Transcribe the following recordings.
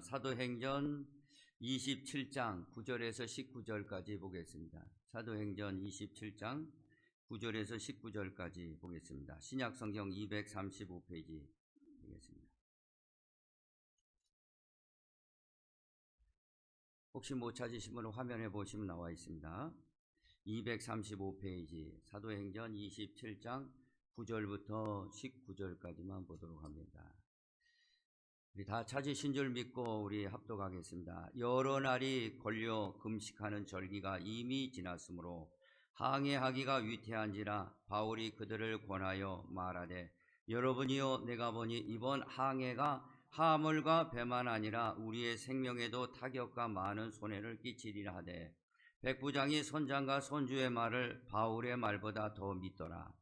사도행전 27장 9절에서 19절까지 보겠습니다. 사도행전 27장 9절에서 19절까지 보겠습니다. 신약성경 235페이지 보겠습니다. 혹시 못 찾으시면 화면에 보시면 나와 있습니다. 235페이지 사도행전 27장 9절부터 19절까지만 보도록 합니다. 우리 다 찾으신 줄 믿고 우리 합독하겠습니다. 여러 날이 걸려 금식하는 절기가 이미 지났으므로 항해하기가 위태한지라 바울이 그들을 권하여 말하되, 여러분이여, 내가 보니 이번 항해가 화물과 배만 아니라 우리의 생명에도 타격과 많은 손해를 끼치리라 하되, 백부장이 선장과 선주의 말을 바울의 말보다 더 믿더라.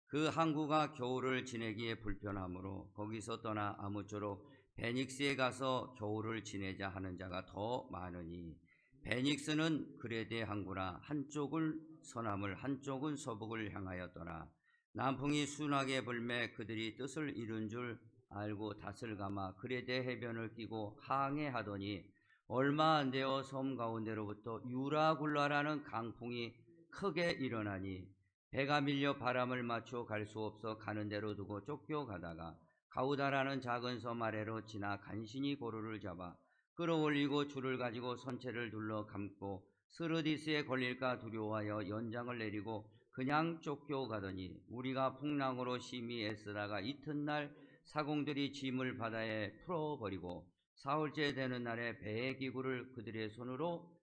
그 항구가 겨울을 지내기에 불편하므로 거기서 떠나 아무쪼록 베닉스에 가서 겨울을 지내자 하는 자가 더 많으니, 베닉스는 그레데 항구라 한쪽은 서남을 한쪽은 서북을 향하였더라. 남풍이 순하게 불매 그들이 뜻을 이룬 줄 알고 닷을 감아 그레데 해변을 끼고 항해하더니 얼마 안 되어 섬 가운데로부터 유라굴라라는 강풍이 크게 일어나니 배가 밀려 바람을 맞추어 갈 수 없어 가는 대로 두고 쫓겨가다가 가우다라는 작은 섬 아래로 지나 간신히 고루를 잡아 끌어올리고 줄을 가지고 선체를 둘러 감고 스르디스에 걸릴까 두려워하여 연장을 내리고 그냥 쫓겨가더니, 우리가 풍랑으로 심히 애쓰다가 이튿날 사공들이 짐을 바다에 풀어버리고 사흘째 되는 날에 배의 기구를 그들의 손으로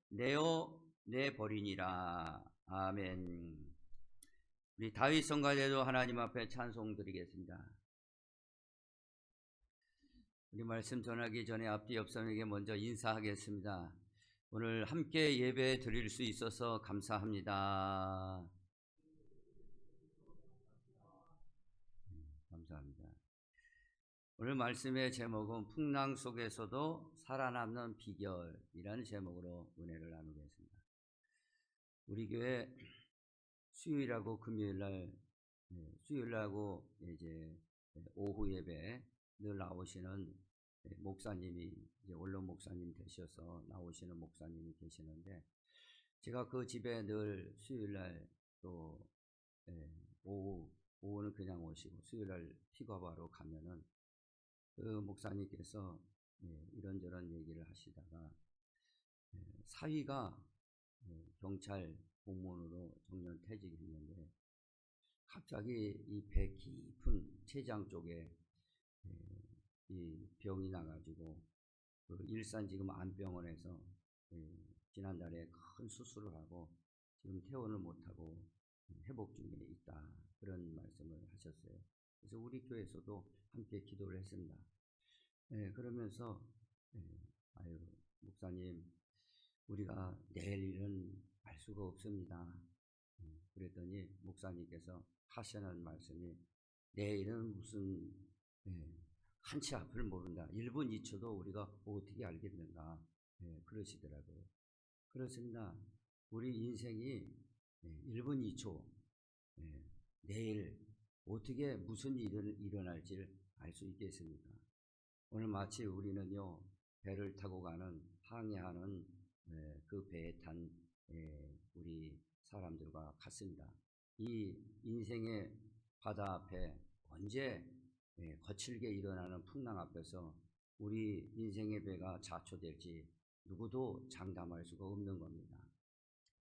내버리니라. 아멘. 우리 다윗 성가대도 하나님 앞에 찬송 드리겠습니다. 우리 말씀 전하기 전에 앞뒤 옆사람에게 먼저 인사하겠습니다. 오늘 함께 예배 드릴 수 있어서 감사합니다. 감사합니다. 오늘 말씀의 제목은 풍랑 속에서도 살아남는 비결이라는 제목으로 은혜를 나누겠습니다. 우리 교회 수요일하고 금요일날, 수요일하고 이제 오후 예배 늘 나오시는 목사님이, 이제 원로 목사님 되셔서 나오시는 목사님이 계시는데, 제가 그 집에 늘 수요일날 또 오후는 그냥 오시고 수요일날 픽업하러 가면은 그 목사님께서 이런저런 얘기를 하시다가 사위가 경찰 공무원으로 정년 퇴직했는데 갑자기 이 배 깊은 췌장 쪽에 이 병이 나가지고 그 일산 지금 안병원에서 지난달에 큰 수술을 하고 지금 퇴원을 못하고 회복 중에 있다, 그런 말씀을 하셨어요. 그래서 우리 교회에서도 함께 기도를 했습니다. 그러면서 아유 목사님, 우리가 내일 일은 알 수가 없습니다. 그랬더니 목사님께서 하시는 말씀이, 내일은 무슨 한치 앞을 모른다. 1분 2초도 우리가 어떻게 알겠는가. 그러시더라고요. 그렇습니다. 우리 인생이 1분 2초, 내일 어떻게 무슨 일이 일어날지를 알 수 있겠습니까? 오늘 마치 우리는요, 배를 타고 가는, 항해하는 그 배에 탄 우리 사람들과 같습니다. 이 인생의 바다 앞에 언제 거칠게 일어나는 풍랑 앞에서 우리 인생의 배가 자초될지 누구도 장담할 수가 없는 겁니다.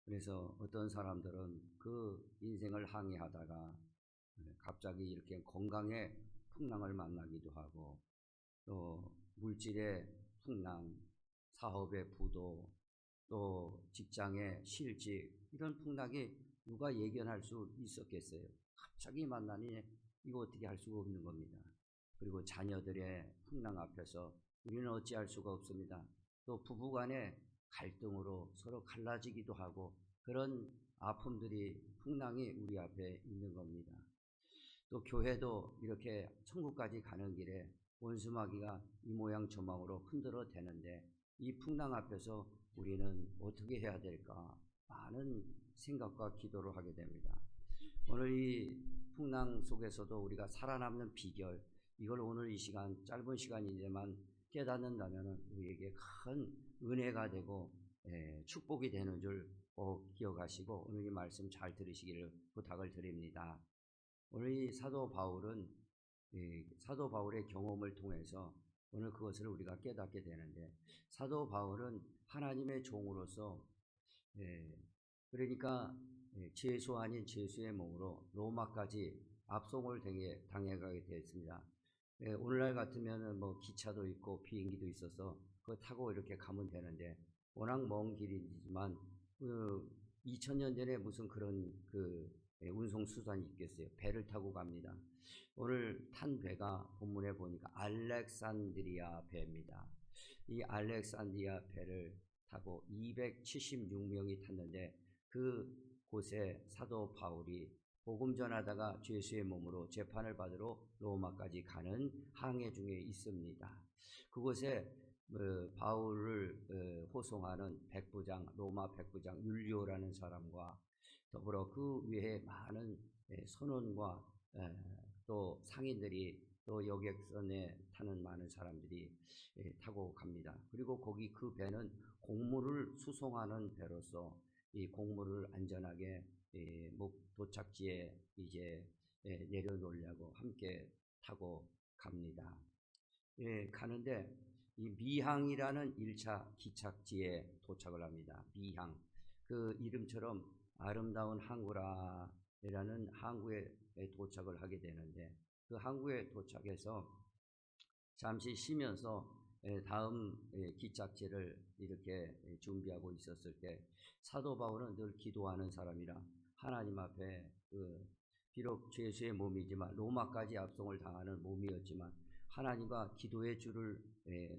그래서 어떤 사람들은 그 인생을 항해하다가 갑자기 이렇게 건강의 풍랑을 만나기도 하고, 또 물질의 풍랑, 사업의 부도, 또 직장의 실직, 이런 풍랑이 누가 예견할 수 있었겠어요? 갑자기 만나니 이거 어떻게 할 수가 없는 겁니다. 그리고 자녀들의 풍랑 앞에서 우리는 어찌할 수가 없습니다. 또 부부간의 갈등으로 서로 갈라지기도 하고, 그런 아픔들이, 풍랑이 우리 앞에 있는 겁니다. 또 교회도 이렇게 천국까지 가는 길에 원수마귀가 이 모양 저 모양으로 흔들어 대는데, 이 풍랑 앞에서 우리는 어떻게 해야 될까, 많은 생각과 기도를 하게 됩니다. 오늘 이 풍랑 속에서도 우리가 살아남는 비결, 이걸 오늘 이 시간, 짧은 시간이지만 깨닫는다면 우리에게 큰 은혜가 되고 축복이 되는 줄 꼭 기억하시고 오늘 이 말씀 잘 들으시기를 부탁을 드립니다. 오늘 이 사도 바울은 사도 바울의 경험을 통해서 오늘 그것을 우리가 깨닫게 되는데, 사도 바울은 하나님의 종으로서 그러니까 죄수 아닌 죄수의 몸으로 로마까지 압송을 당해가게 되었습니다. 오늘날 같으면 뭐 기차도 있고 비행기도 있어서 그거 타고 이렇게 가면 되는데, 워낙 먼 길이지만 2000년 전에 무슨 그런 운송 수단이 있겠어요. 배를 타고 갑니다. 오늘 탄 배가 본문에 보니까 알렉산드리아 배입니다. 이 알렉산드리아 배를 타고 276명이 탔는데, 그 곳에 사도 바울이 복음 전하다가 죄수의 몸으로 재판을 받으러 로마까지 가는 항해 중에 있습니다. 그곳에 바울을 호송하는 백부장, 로마 백부장 율리오라는 사람과 더불어 그 외에 많은 선원과 또 상인들이, 또 여객선에 타는 많은 사람들이 타고 갑니다. 그리고 거기 그 배는 곡물을 수송하는 배로서 이 곡물을 안전하게 도착지에 이제 내려놓으려고 함께 타고 갑니다. 가는데 이 미항이라는 1차 기착지에 도착을 합니다. 미항, 그 이름처럼 아름다운 항구라는 항구에 도착을 하게 되는데, 그 항구에 도착해서 잠시 쉬면서 다음 기착지를 이렇게 준비하고 있었을 때, 사도 바울은 늘 기도하는 사람이라 하나님 앞에 비록 죄수의 몸이지만 로마까지 압송을 당하는 몸이었지만 하나님과 기도의 줄을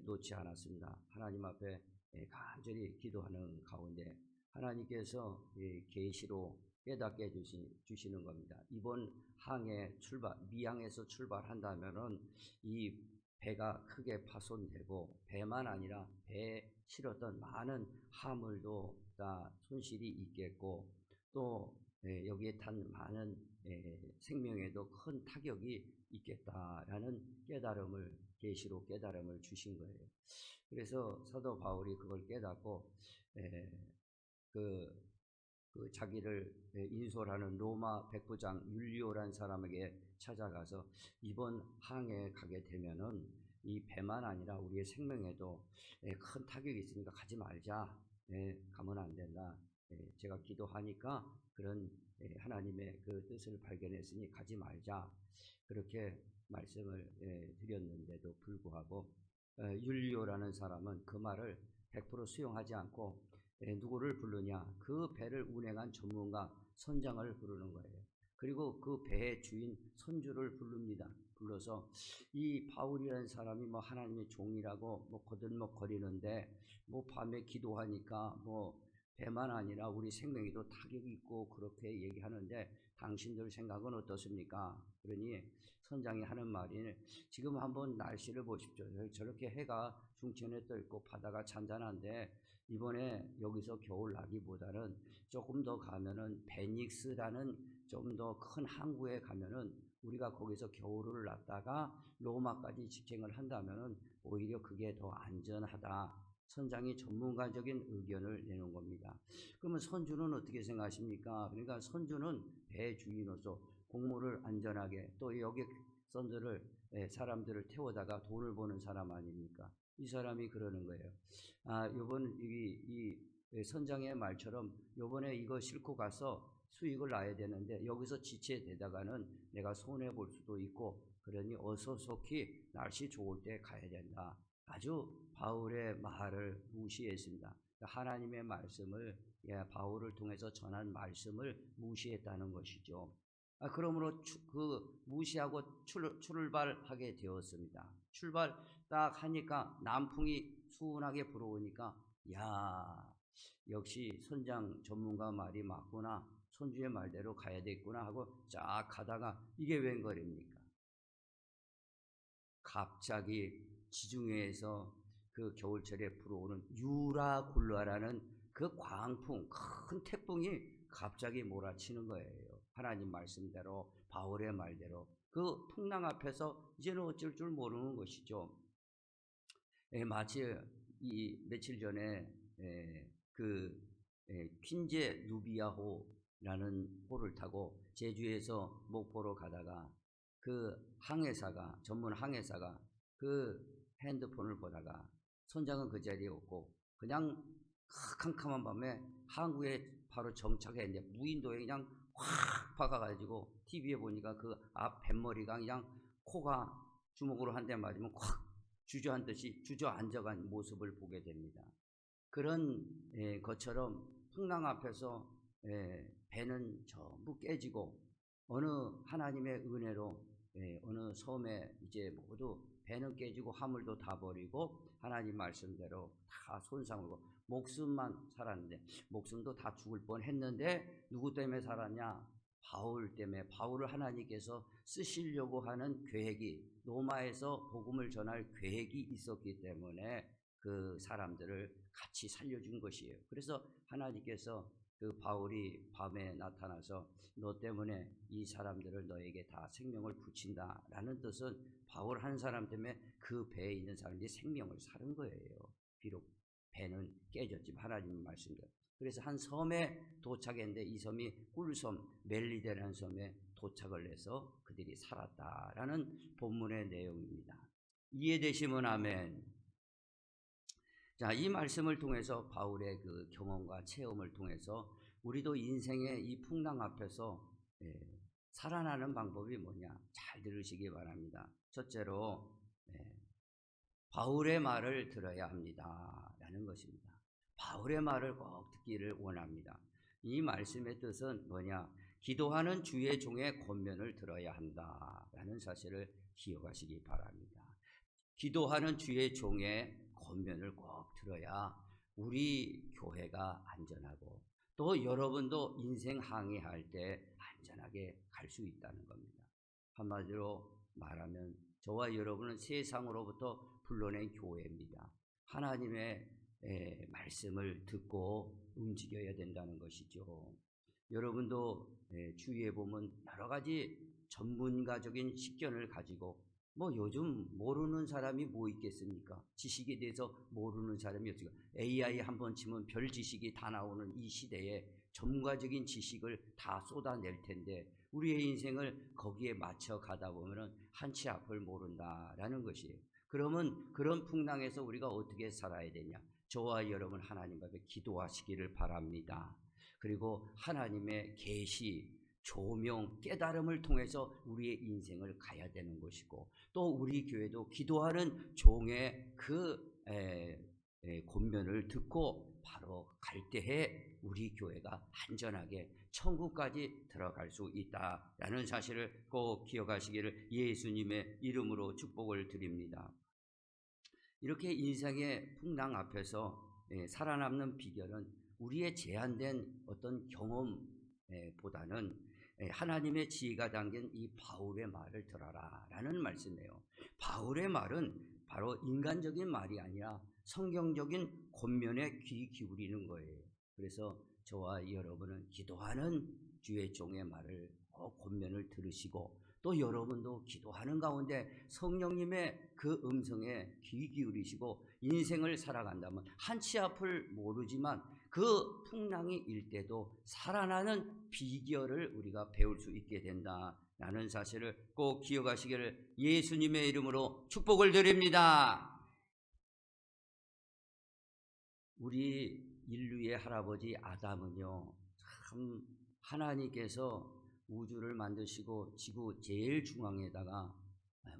놓지 않았습니다. 하나님 앞에 간절히 기도하는 가운데 하나님께서 계시로 깨닫게 주시는 겁니다. 이번 항해 미항에서 출발한다면은 이 배가 크게 파손되고, 배만 아니라 배에 실었던 많은 화물도 다 손실이 있겠고, 또 여기에 탄 많은 생명에도 큰 타격이 있겠다라는 계시로 깨달음을 주신 거예요. 그래서 사도 바울이 그걸 깨닫고 자기를 인솔하는 로마 백부장 율리오라는 사람에게 찾아가서, 이번 항해에 가게 되면은 이 배만 아니라 우리의 생명에도 큰 타격이 있으니까 가지 말자. 가면 안 된다. 제가 기도하니까 그런 하나님의 그 뜻을 발견했으니 가지 말자. 그렇게 말씀을 드렸는데도 불구하고 율리오라는 사람은 그 말을 100% 수용하지 않고 누구를 부르냐? 그 배를 운행한 전문가 선장을 부르는 거예요. 그리고 그 배의 주인 선주를 부릅니다. 불러서 이 바울이라는 사람이 뭐 하나님의 종이라고 뭐 거들먹거리는데, 뭐 밤에 기도하니까 뭐 배만 아니라 우리 생명에도 타격이 있고 그렇게 얘기하는데 당신들 생각은 어떻습니까? 그러니 선장이 하는 말이, 지금 한번 날씨를 보십시오. 저렇게 해가 중천에 떠 있고 바다가 잔잔한데 이번에 여기서 겨울 나기보다는 조금 더 가면은 베닉스라는 좀 더 큰 항구에 가면은 우리가 거기서 겨울을 났다가 로마까지 직행을 한다면은 오히려 그게 더 안전하다. 선장이 전문가적인 의견을 내놓은 겁니다. 그러면 선주는 어떻게 생각하십니까? 그러니까 선주는 배 주인으로서 곡물을 안전하게, 또 사람들을 태워다가 돈을 버는 사람 아닙니까? 이 사람이 그러는 거예요. 요번 이 선장의 말처럼 요번에 이거 싣고 가서 수익을 낳아야 되는데 여기서 지체되다가는 내가 손해 볼 수도 있고, 그러니 어서 속히 날씨 좋을 때 가야 된다. 아주 바울의 말을 무시했습니다. 하나님의 말씀을, 바울을 통해서 전한 말씀을 무시했다는 것이죠. 그러므로 무시하고 출발하게 되었습니다. 출발 딱 하니까 남풍이 수운하게 불어오니까, 역시 선장 전문가 말이 맞구나, 선주의 말대로 가야 되겠구나 하고 쫙 가다가 이게 웬 거리입니까? 갑자기 지중해에서 그 겨울철에 불어오는 유라굴라라는 그 광풍, 큰 태풍이 갑자기 몰아치는 거예요. 하나님 말씀대로, 바울의 말대로 그 풍랑 앞에서 이제는 어쩔 줄 모르는 것이죠. 마치 이 며칠 전에 그 퀸제 누비아호라는 호를 타고 제주에서 목포로 가다가 그 항해사가 전문 항해사가 그 핸드폰을 보다가 선장은 그 자리에 없고 그냥 캄캄한 밤에 항구에 바로 정착했는데 무인도에 그냥 확 박아가지고 TV에 보니까 그 앞 뱃머리가 그냥 코가 주먹으로 한 대 맞으면 확 주저앉듯이 주저앉아간 모습을 보게 됩니다. 그런 것처럼 풍랑 앞에서 배는 전부 깨지고 어느 하나님의 은혜로 어느 섬에 이제 모두 배는 깨지고 화물도 다 버리고 하나님 말씀대로 다 손상하고 목숨만 살았는데 목숨도 다 죽을 뻔했는데 누구 때문에 살았냐? 바울 때문에. 바울을 하나님께서 쓰시려고 하는 계획이 로마에서 복음을 전할 계획이 있었기 때문에 그 사람들을 같이 살려준 것이에요. 그래서 하나님께서 그 바울이 밤에 나타나서 너 때문에 이 사람들을 너에게 다 생명을 붙인다 라는 뜻은 바울 한 사람 때문에 그 배에 있는 사람들이 생명을 사는 거예요. 비록 배는 깨졌지만 하나님 말씀대로. 그래서 한 섬에 도착했는데 이 섬이 꿀섬 멜리데라는 섬에 도착을 해서 그들이 살았다라는 본문의 내용입니다. 이해되시면 아멘. 자, 이 말씀을 통해서 바울의 그 경험과 체험을 통해서 우리도 인생의 이 풍랑 앞에서 살아나는 방법이 뭐냐? 잘 들으시기 바랍니다. 첫째로 바울의 말을 들어야 합니다 라는 것입니다. 바울의 말을 꼭 듣기를 원합니다. 이 말씀의 뜻은 뭐냐? 기도하는 주의 종의 권면을 들어야 한다라는 사실을 기억하시기 바랍니다. 기도하는 주의 종의 권면을 꼭 들어야 우리 교회가 안전하고 또 여러분도 인생 항해할 때 안전하게 갈 수 있다는 겁니다. 한마디로 말하면 저와 여러분은 세상으로부터 불러낸 교회입니다. 하나님의 말씀을 듣고 움직여야 된다는 것이죠. 여러분도 주위에 보면 여러 가지 전문가적인 식견을 가지고 뭐 요즘 모르는 사람이 뭐 있겠습니까? 지식에 대해서 모르는 사람이 없습니까? AI 한번 치면 별 지식이 다 나오는 이 시대에 전문가적인 지식을 다 쏟아낼 텐데 우리의 인생을 거기에 맞춰 가다 보면은 한치 앞을 모른다라는 것이에요. 그러면 그런 풍랑에서 우리가 어떻게 살아야 되냐? 저와 여러분 하나님 앞에 기도하시기를 바랍니다. 그리고 하나님의 계시, 조명, 깨달음을 통해서 우리의 인생을 가야 되는 것이고 또 우리 교회도 기도하는 종의 그 권면을 듣고 바로 갈 때에 우리 교회가 안전하게 천국까지 들어갈 수 있다라는 사실을 꼭 기억하시기를 예수님의 이름으로 축복을 드립니다. 이렇게 인생의 풍랑 앞에서 살아남는 비결은 우리의 제한된 어떤 경험보다는 하나님의 지혜가 담긴 이 바울의 말을 들어라 라는 말씀이에요. 바울의 말은 바로 인간적인 말이 아니라 성경적인 권면에 귀 기울이는 거예요. 그래서 저와 여러분은 기도하는 주의 종의 말을 꼭 권면을 들으시고 또 여러분도 기도하는 가운데 성령님의 그 음성에 귀 기울이시고 인생을 살아간다면 한치 앞을 모르지만 그 풍랑이 일 때도 살아나는 비결을 우리가 배울 수 있게 된다라는 사실을 꼭 기억하시기를 예수님의 이름으로 축복을 드립니다. 우리 인류의 할아버지 아담은요, 참 하나님께서 우주를 만드시고 지구 제일 중앙에다가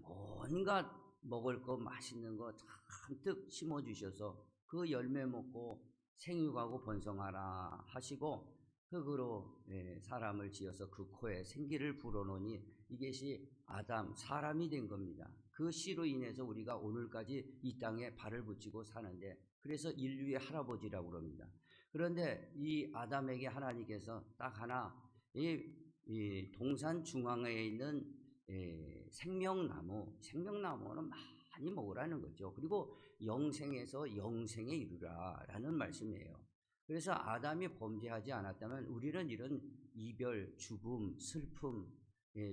뭔가 먹을 거 맛있는 거 잔뜩 심어주셔서 그 열매 먹고 생육하고 번성하라 하시고 흙으로 사람을 지어서 그 코에 생기를 불어넣으니 이것이 아담, 사람이 된 겁니다. 그 씨로 인해서 우리가 오늘까지 이 땅에 발을 붙이고 사는데 그래서 인류의 할아버지라고 그럽니다. 그런데 이 아담에게 하나님께서 딱 하나 이 동산 중앙에 있는 생명나무는 많이 먹으라는 거죠. 그리고 영생에서 영생에 이르라 라는 말씀이에요. 그래서 아담이 범죄하지 않았다면 우리는 이런 이별, 죽음, 슬픔,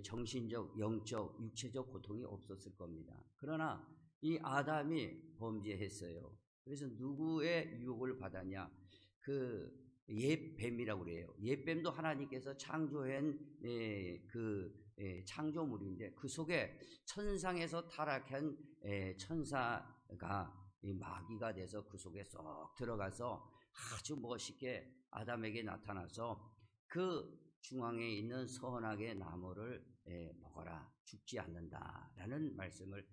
정신적, 영적, 육체적 고통이 없었을 겁니다. 그러나 이 아담이 범죄했어요. 그래서 누구의 유혹을 받았냐? 그 옛뱀이라고 그래요. 옛뱀도 하나님께서 창조한 창조물인데 그 속에 천상에서 타락한 천사가 마귀가 돼서 그 속에 쏙 들어가서 아주 멋있게 아담에게 나타나서 그 중앙에 있는 선악의 나무를 먹어라, 죽지 않는다라는 말씀을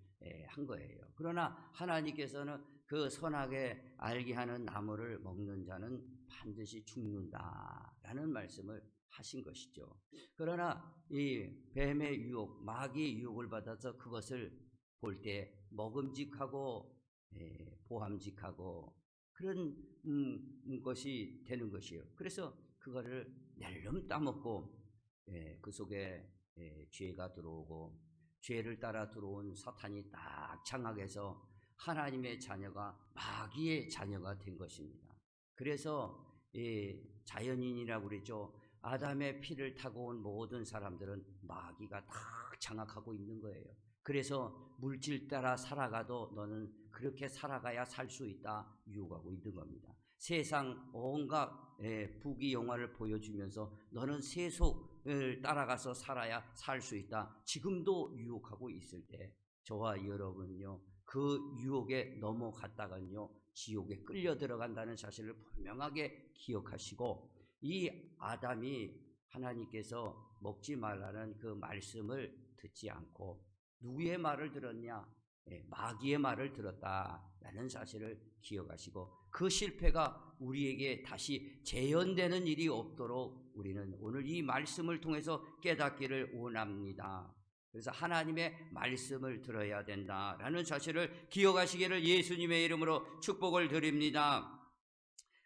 한 거예요. 그러나 하나님께서는 그 선악의 알게 하는 나무를 먹는 자는 반드시 죽는다라는 말씀을 하신 것이죠. 그러나 이 뱀의 유혹, 마귀의 유혹을 받아서 그것을 볼 때 먹음직하고 보함직하고 그런 것이 되는 것이에요. 그래서 그거를 낼름 따먹고 그 속에 죄가 들어오고 죄를 따라 들어온 사탄이 딱 장악해서 하나님의 자녀가 마귀의 자녀가 된 것입니다. 그래서 자연인이라고 그러죠. 아담의 피를 타고 온 모든 사람들은 마귀가 다 장악하고 있는 거예요. 그래서 물질 따라 살아가도 너는 그렇게 살아가야 살 수 있다 유혹하고 있는 겁니다. 세상 온갖 부귀영화를 보여주면서 너는 세속을 따라가서 살아야 살 수 있다 지금도 유혹하고 있을 때 저와 여러분은요 그 유혹에 넘어갔다가는요 지옥에 끌려 들어간다는 사실을 분명하게 기억하시고 이 아담이 하나님께서 먹지 말라는 그 말씀을 듣지 않고 누구의 말을 들었냐? 마귀의 말을 들었다라는 사실을 기억하시고 그 실패가 우리에게 다시 재현되는 일이 없도록 우리는 오늘 이 말씀을 통해서 깨닫기를 원합니다. 그래서 하나님의 말씀을 들어야 된다라는 사실을 기억하시기를 예수님의 이름으로 축복을 드립니다.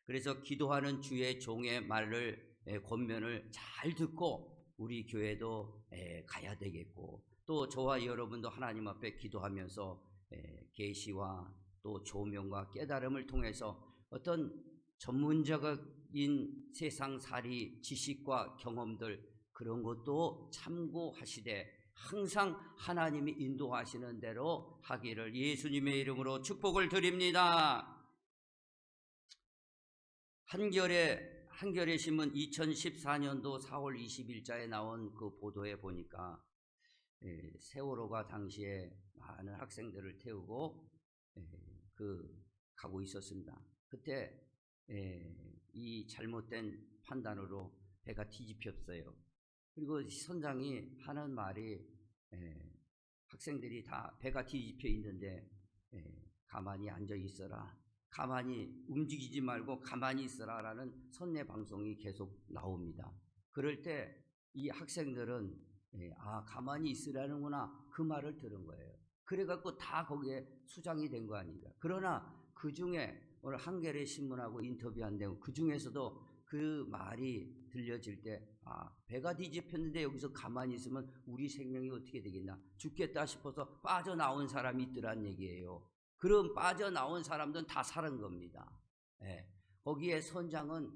그래서 기도하는 주의 종의 말을 권면을 잘 듣고 우리 교회도 가야 되겠고 또 저와 여러분도 하나님 앞에 기도하면서 계시와 또 조명과 깨달음을 통해서 어떤 전문적인 세상살이 지식과 경험들 그런 것도 참고하시되 항상 하나님이 인도하시는 대로 하기를 예수님의 이름으로 축복을 드립니다. 한겨레 신문 2014년도 4월 20일자에 나온 그 보도에 보니까 세월호가 당시에 많은 학생들을 태우고 가고 있었습니다. 그때 이 잘못된 판단으로 배가 뒤집혔어요. 그리고 선장이 하는 말이 학생들이 다 배가 뒤집혀 있는데 가만히 앉아 있어라, 가만히 움직이지 말고 가만히 있어라 라는 선례 방송이 계속 나옵니다. 그럴 때 이 학생들은 가만히 있으라는구나 그 말을 들은 거예요. 그래갖고 다 거기에 수장이 된 거 아닙니까? 그러나 그 중에 오늘 한겨레 신문하고 인터뷰한 내용 그 중에서도 그 말이 들려질 때 배가 뒤집혔는데 여기서 가만히 있으면 우리 생명이 어떻게 되겠나 죽겠다 싶어서 빠져나온 사람이 있더란 얘기예요. 그럼 빠져나온 사람들은 다 살은 겁니다. 거기에 선장은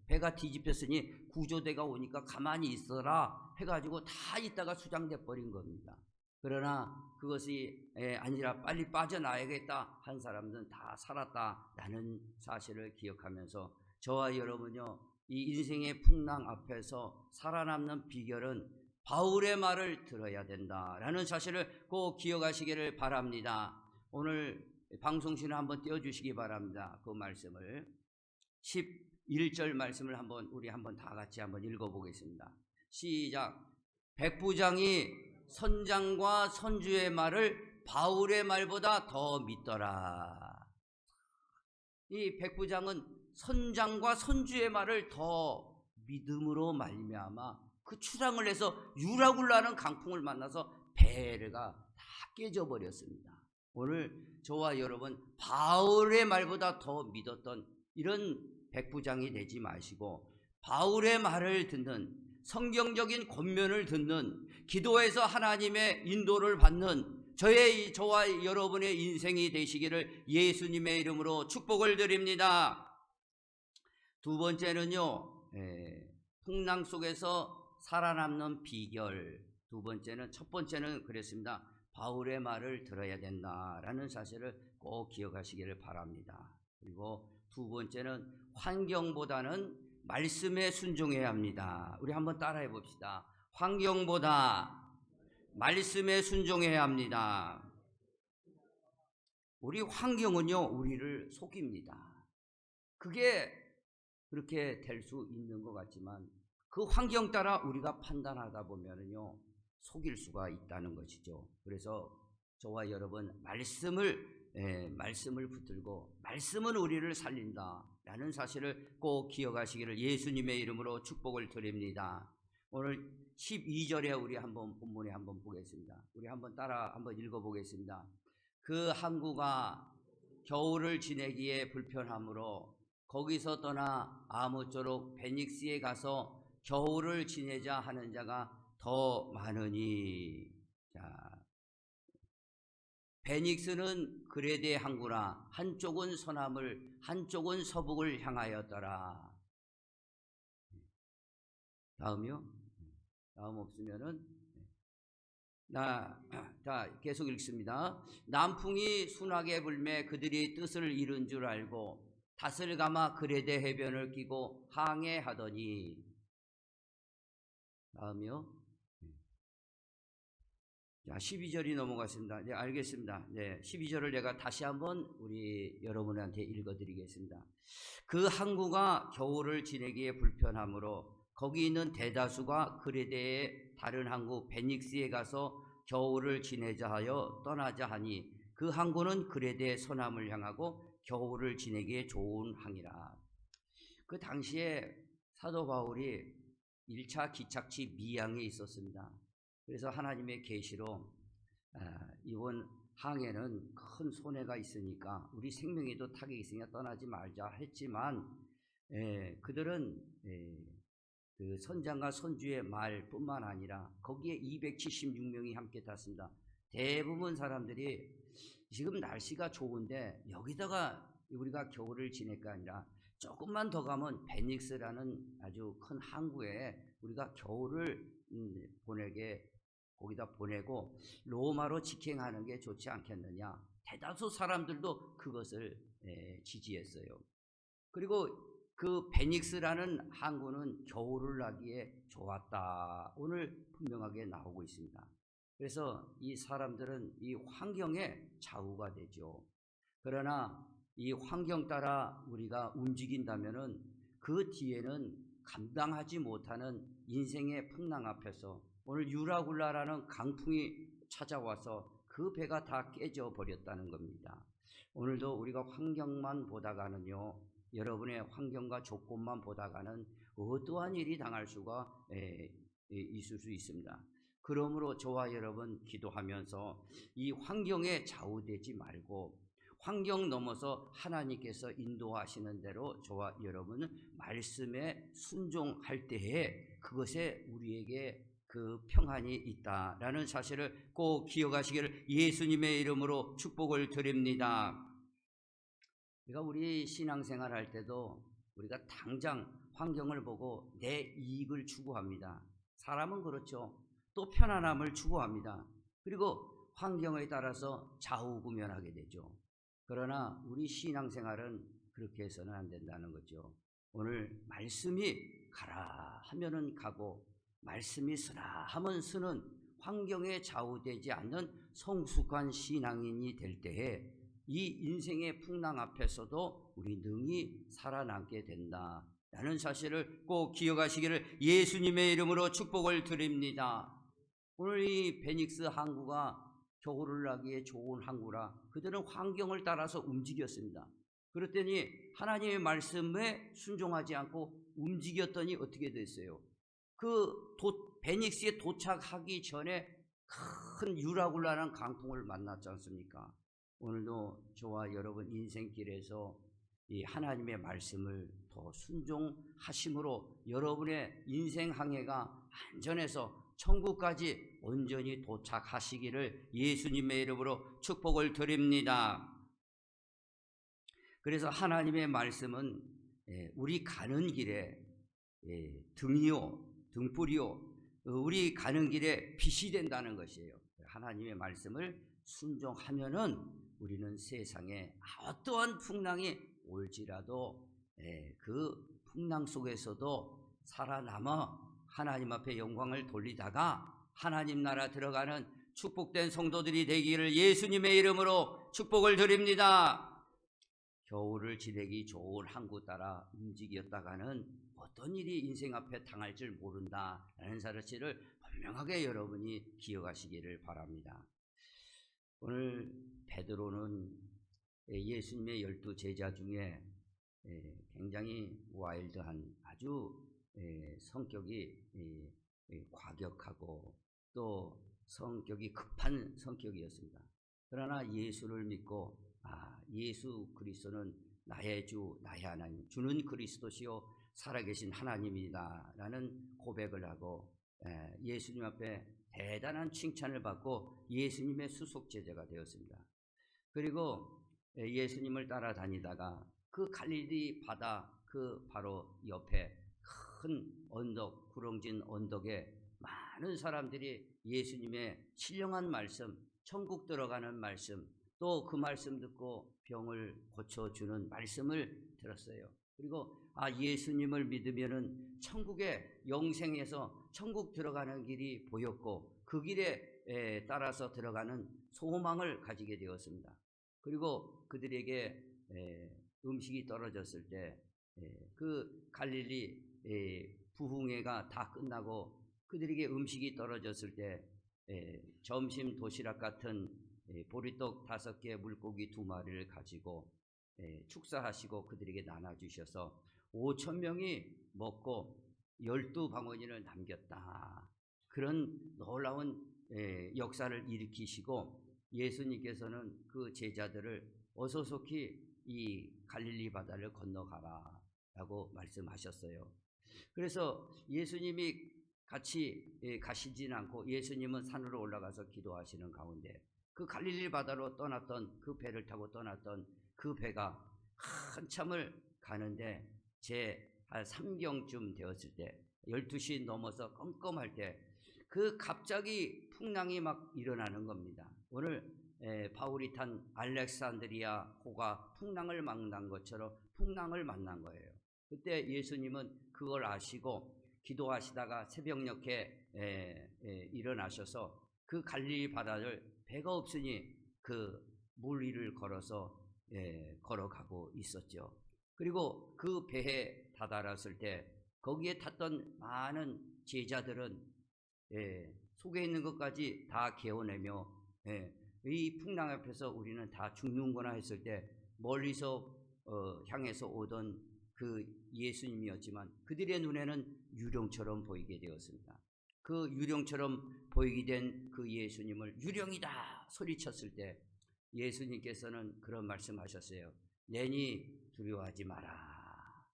배가 뒤집혔으니 구조대가 오니까 가만히 있어라 해가지고 다 있다가 수장돼 버린 겁니다. 그러나 그것이 아니라 빨리 빠져나야겠다 한 사람들은 다 살았다라는 사실을 기억하면서 저와 여러분요 이 인생의 풍랑 앞에서 살아남는 비결은 바울의 말을 들어야 된다라는 사실을 꼭 기억하시기를 바랍니다. 오늘 방송신을 한번 띄워주시기 바랍니다. 그 말씀을 11절 말씀을 우리 한번 다 같이 한번 읽어보겠습니다. 시작. 백부장이 선장과 선주의 말을 바울의 말보다 더 믿더라. 이 백부장은 선장과 선주의 말을 더 믿음으로 말미암아 그 추랑을 해서 유라굴라는 강풍을 만나서 배가 다 깨져버렸습니다. 오늘 저와 여러분 바울의 말보다 더 믿었던 이런 백부장이 되지 마시고 바울의 말을 듣는 성경적인 권면을 듣는 기도에서 하나님의 인도를 받는 저와 여러분의 인생이 되시기를 예수님의 이름으로 축복을 드립니다. 두 번째는요 풍랑 속에서 살아남는 비결. 첫 번째는 그랬습니다. 바울의 말을 들어야 된다라는 사실을 꼭 기억하시기를 바랍니다. 그리고 두 번째는 환경보다는 말씀에 순종해야 합니다. 우리 한번 따라해 봅시다. 환경보다 말씀에 순종해야 합니다. 우리 환경은요, 우리를 속입니다. 그게 그렇게 될 수 있는 것 같지만 그 환경 따라 우리가 판단하다 보면은요, 속일 수가 있다는 것이죠. 그래서 저와 여러분 말씀을 붙들고 말씀은 우리를 살린다라는 사실을 꼭 기억하시기를 예수님의 이름으로 축복을 드립니다. 오늘 12절에 우리 한번 본문에 한번 보겠습니다. 우리 한번 한번 읽어보겠습니다. 그 항구가 겨울을 지내기에 불편하므로 거기서 떠나 아무쪼록 베닉스에 가서 겨울을 지내자 하는 자가 더 많으니. 자, 베닉스는 그레데 항구라. 한쪽은 서남을 한쪽은 서북을 향하였더라. 다음이요? 다음 없으면은 자, 계속 읽습니다. 남풍이 순하게 불매 그들이 뜻을 이룬 줄 알고 닷을 감아 그레데 해변을 끼고 항해하더니. 다음이요? 자, 12절이 넘어갔습니다. 네, 알겠습니다. 네, 12절을 내가 다시 한번 우리 여러분한테 읽어드리겠습니다. 그 항구가 겨울을 지내기에 불편하므로 거기 있는 대다수가 그레데의 다른 항구 베닉스에 가서 겨울을 지내자 하여 떠나자 하니 그 항구는 그레데의 서남을 향하고 겨울을 지내기에 좋은 항이라. 그 당시에 사도 바울이 1차 기착지 미양에 있었습니다. 그래서 하나님의 계시로 이번 항해는 큰 손해가 있으니까 우리 생명에도 타격이 있으니까 떠나지 말자 했지만 그들은 그 선장과 선주의 말뿐만 아니라 거기에 276명이 함께 탔습니다. 대부분 사람들이 지금 날씨가 좋은데 여기다가 우리가 겨울을 지낼까 아니라 조금만 더 가면 베닉스라는 아주 큰 항구에 우리가 겨울을 거기다 보내고 로마로 직행하는 게 좋지 않겠느냐. 대다수 사람들도 그것을 지지했어요. 그리고 그 베닉스라는 항구는 겨울을 나기에 좋았다. 오늘 분명하게 나오고 있습니다. 그래서 이 사람들은 이 환경에 좌우가 되죠. 그러나 이 환경 따라 우리가 움직인다면은 그 뒤에는 감당하지 못하는 인생의 풍랑 앞에서 오늘 유라굴라라는 강풍이 찾아와서 그 배가 다 깨져 버렸다는 겁니다. 오늘도 우리가 환경만 보다가는요, 여러분의 환경과 조건만 보다가는 어떠한 일이 당할 수가 있을 수 있습니다. 그러므로 저와 여러분 기도하면서 이 환경에 좌우되지 말고 환경 넘어서 하나님께서 인도하시는 대로 저와 여러분은 말씀에 순종할 때에 그것에 우리에게 그 평안이 있다라는 사실을 꼭 기억하시기를 예수님의 이름으로 축복을 드립니다. 우리가 우리 신앙생활 할 때도 우리가 당장 환경을 보고 내 이익을 추구합니다. 사람은 그렇죠. 또 편안함을 추구합니다. 그리고 환경에 따라서 좌우구면하게 되죠. 그러나 우리 신앙생활은 그렇게 해서는 안 된다는 거죠. 오늘 말씀이 가라 하면은 가고 말씀이 쓰라 하면 쓰는 환경에 좌우되지 않는 성숙한 신앙인이 될 때에 이 인생의 풍랑 앞에서도 우리 능히 살아남게 된다라는 사실을 꼭 기억하시기를 예수님의 이름으로 축복을 드립니다. 오늘 이 베닉스 항구가 겨울을 나기에 좋은 항구라 그들은 환경을 따라서 움직였습니다. 그랬더니 하나님의 말씀에 순종하지 않고 움직였더니 어떻게 됐어요? 베닉스에 도착하기 전에 큰 유라굴라라는 강풍을 만났지 않습니까? 오늘도 저와 여러분 인생길에서 이 하나님의 말씀을 더 순종하심으로 여러분의 인생 항해가 안전해서 천국까지 온전히 도착하시기를 예수님의 이름으로 축복을 드립니다. 그래서 하나님의 말씀은 우리 가는 길에 등이요 등불이요 우리 가는 길에 빛이 된다는 것이에요. 하나님의 말씀을 순종하면은 우리는 세상에 어떠한 풍랑이 올지라도 그 풍랑 속에서도 살아남아 하나님 앞에 영광을 돌리다가 하나님 나라 들어가는 축복된 성도들이 되기를 예수님의 이름으로 축복을 드립니다. 겨울을 지내기 좋은 항구 따라 움직였다가는 어떤 일이 인생 앞에 당할 줄 모른다라는 사실을 분명하게 여러분이 기억하시기를 바랍니다. 오늘 베드로는 예수님의 12 제자 중에 굉장히 와일드한 아주 성격이 과격하고 또 성격이 급한 성격이었습니다. 그러나 예수를 믿고 예수 그리스도는 나의 주, 나의 하나님, 주는 그리스도시요 살아계신 하나님이다 라는 고백을 하고 예수님 앞에 대단한 칭찬을 받고 예수님의 수속 제자가 되었습니다. 그리고 예수님을 따라다니다가 그 갈릴리 바다 그 바로 옆에 큰 언덕, 구렁진 언덕에 많은 사람들이 예수님의 신령한 말씀, 천국 들어가는 말씀, 또 그 말씀 듣고 병을 고쳐주는 말씀을 들었어요. 그리고 예수님을 믿으면은 천국에 영생에서 천국 들어가는 길이 보였고 그 길에 따라서 들어가는 소망을 가지게 되었습니다. 그리고 그들에게 음식이 떨어졌을 때 그 갈릴리 부흥회가 다 끝나고 그들에게 음식이 떨어졌을 때 점심 도시락 같은 보리떡 5개, 물고기 2마리를 가지고 축사하시고 그들에게 나눠주셔서 5,000명이 먹고 12방울이를 남겼다. 그런 놀라운 역사를 일으키시고 예수님께서는 그 제자들을 어서속히 이 갈릴리 바다를 건너가라 라고 말씀하셨어요. 그래서 예수님이 같이 가시진 않고 예수님은 산으로 올라가서 기도하시는 가운데 그 갈릴리 바다로 떠났던 그 배를 타고 떠났던 그 배가 한참을 가는데 한 3경쯤 되었을 때 12시 넘어서 껌껌할 때 그 갑자기 풍랑이 막 일어나는 겁니다. 오늘 바울이 탄 알렉산드리아 호가 풍랑을 만난 것처럼 풍랑을 만난 거예요. 그때 예수님은 그걸 아시고 기도하시다가 새벽녘에 일어나셔서 그 갈릴리 바다를 배가 없으니 그 물 위를 걸어서 걸어가고 있었죠. 그리고 그 배에 다다랐을 때 거기에 탔던 많은 제자들은 속에 있는 것까지 다 개어내며 이 풍랑 앞에서 우리는 다 죽는구나 했을 때 멀리서 향해서 오던 그 예수님이었지만 그들의 눈에는 유령처럼 보이게 되었습니다. 그 유령처럼 보이게 된 그 예수님을 유령이다 소리쳤을 때 예수님께서는 그런 말씀하셨어요. 내니 두려워하지 마라.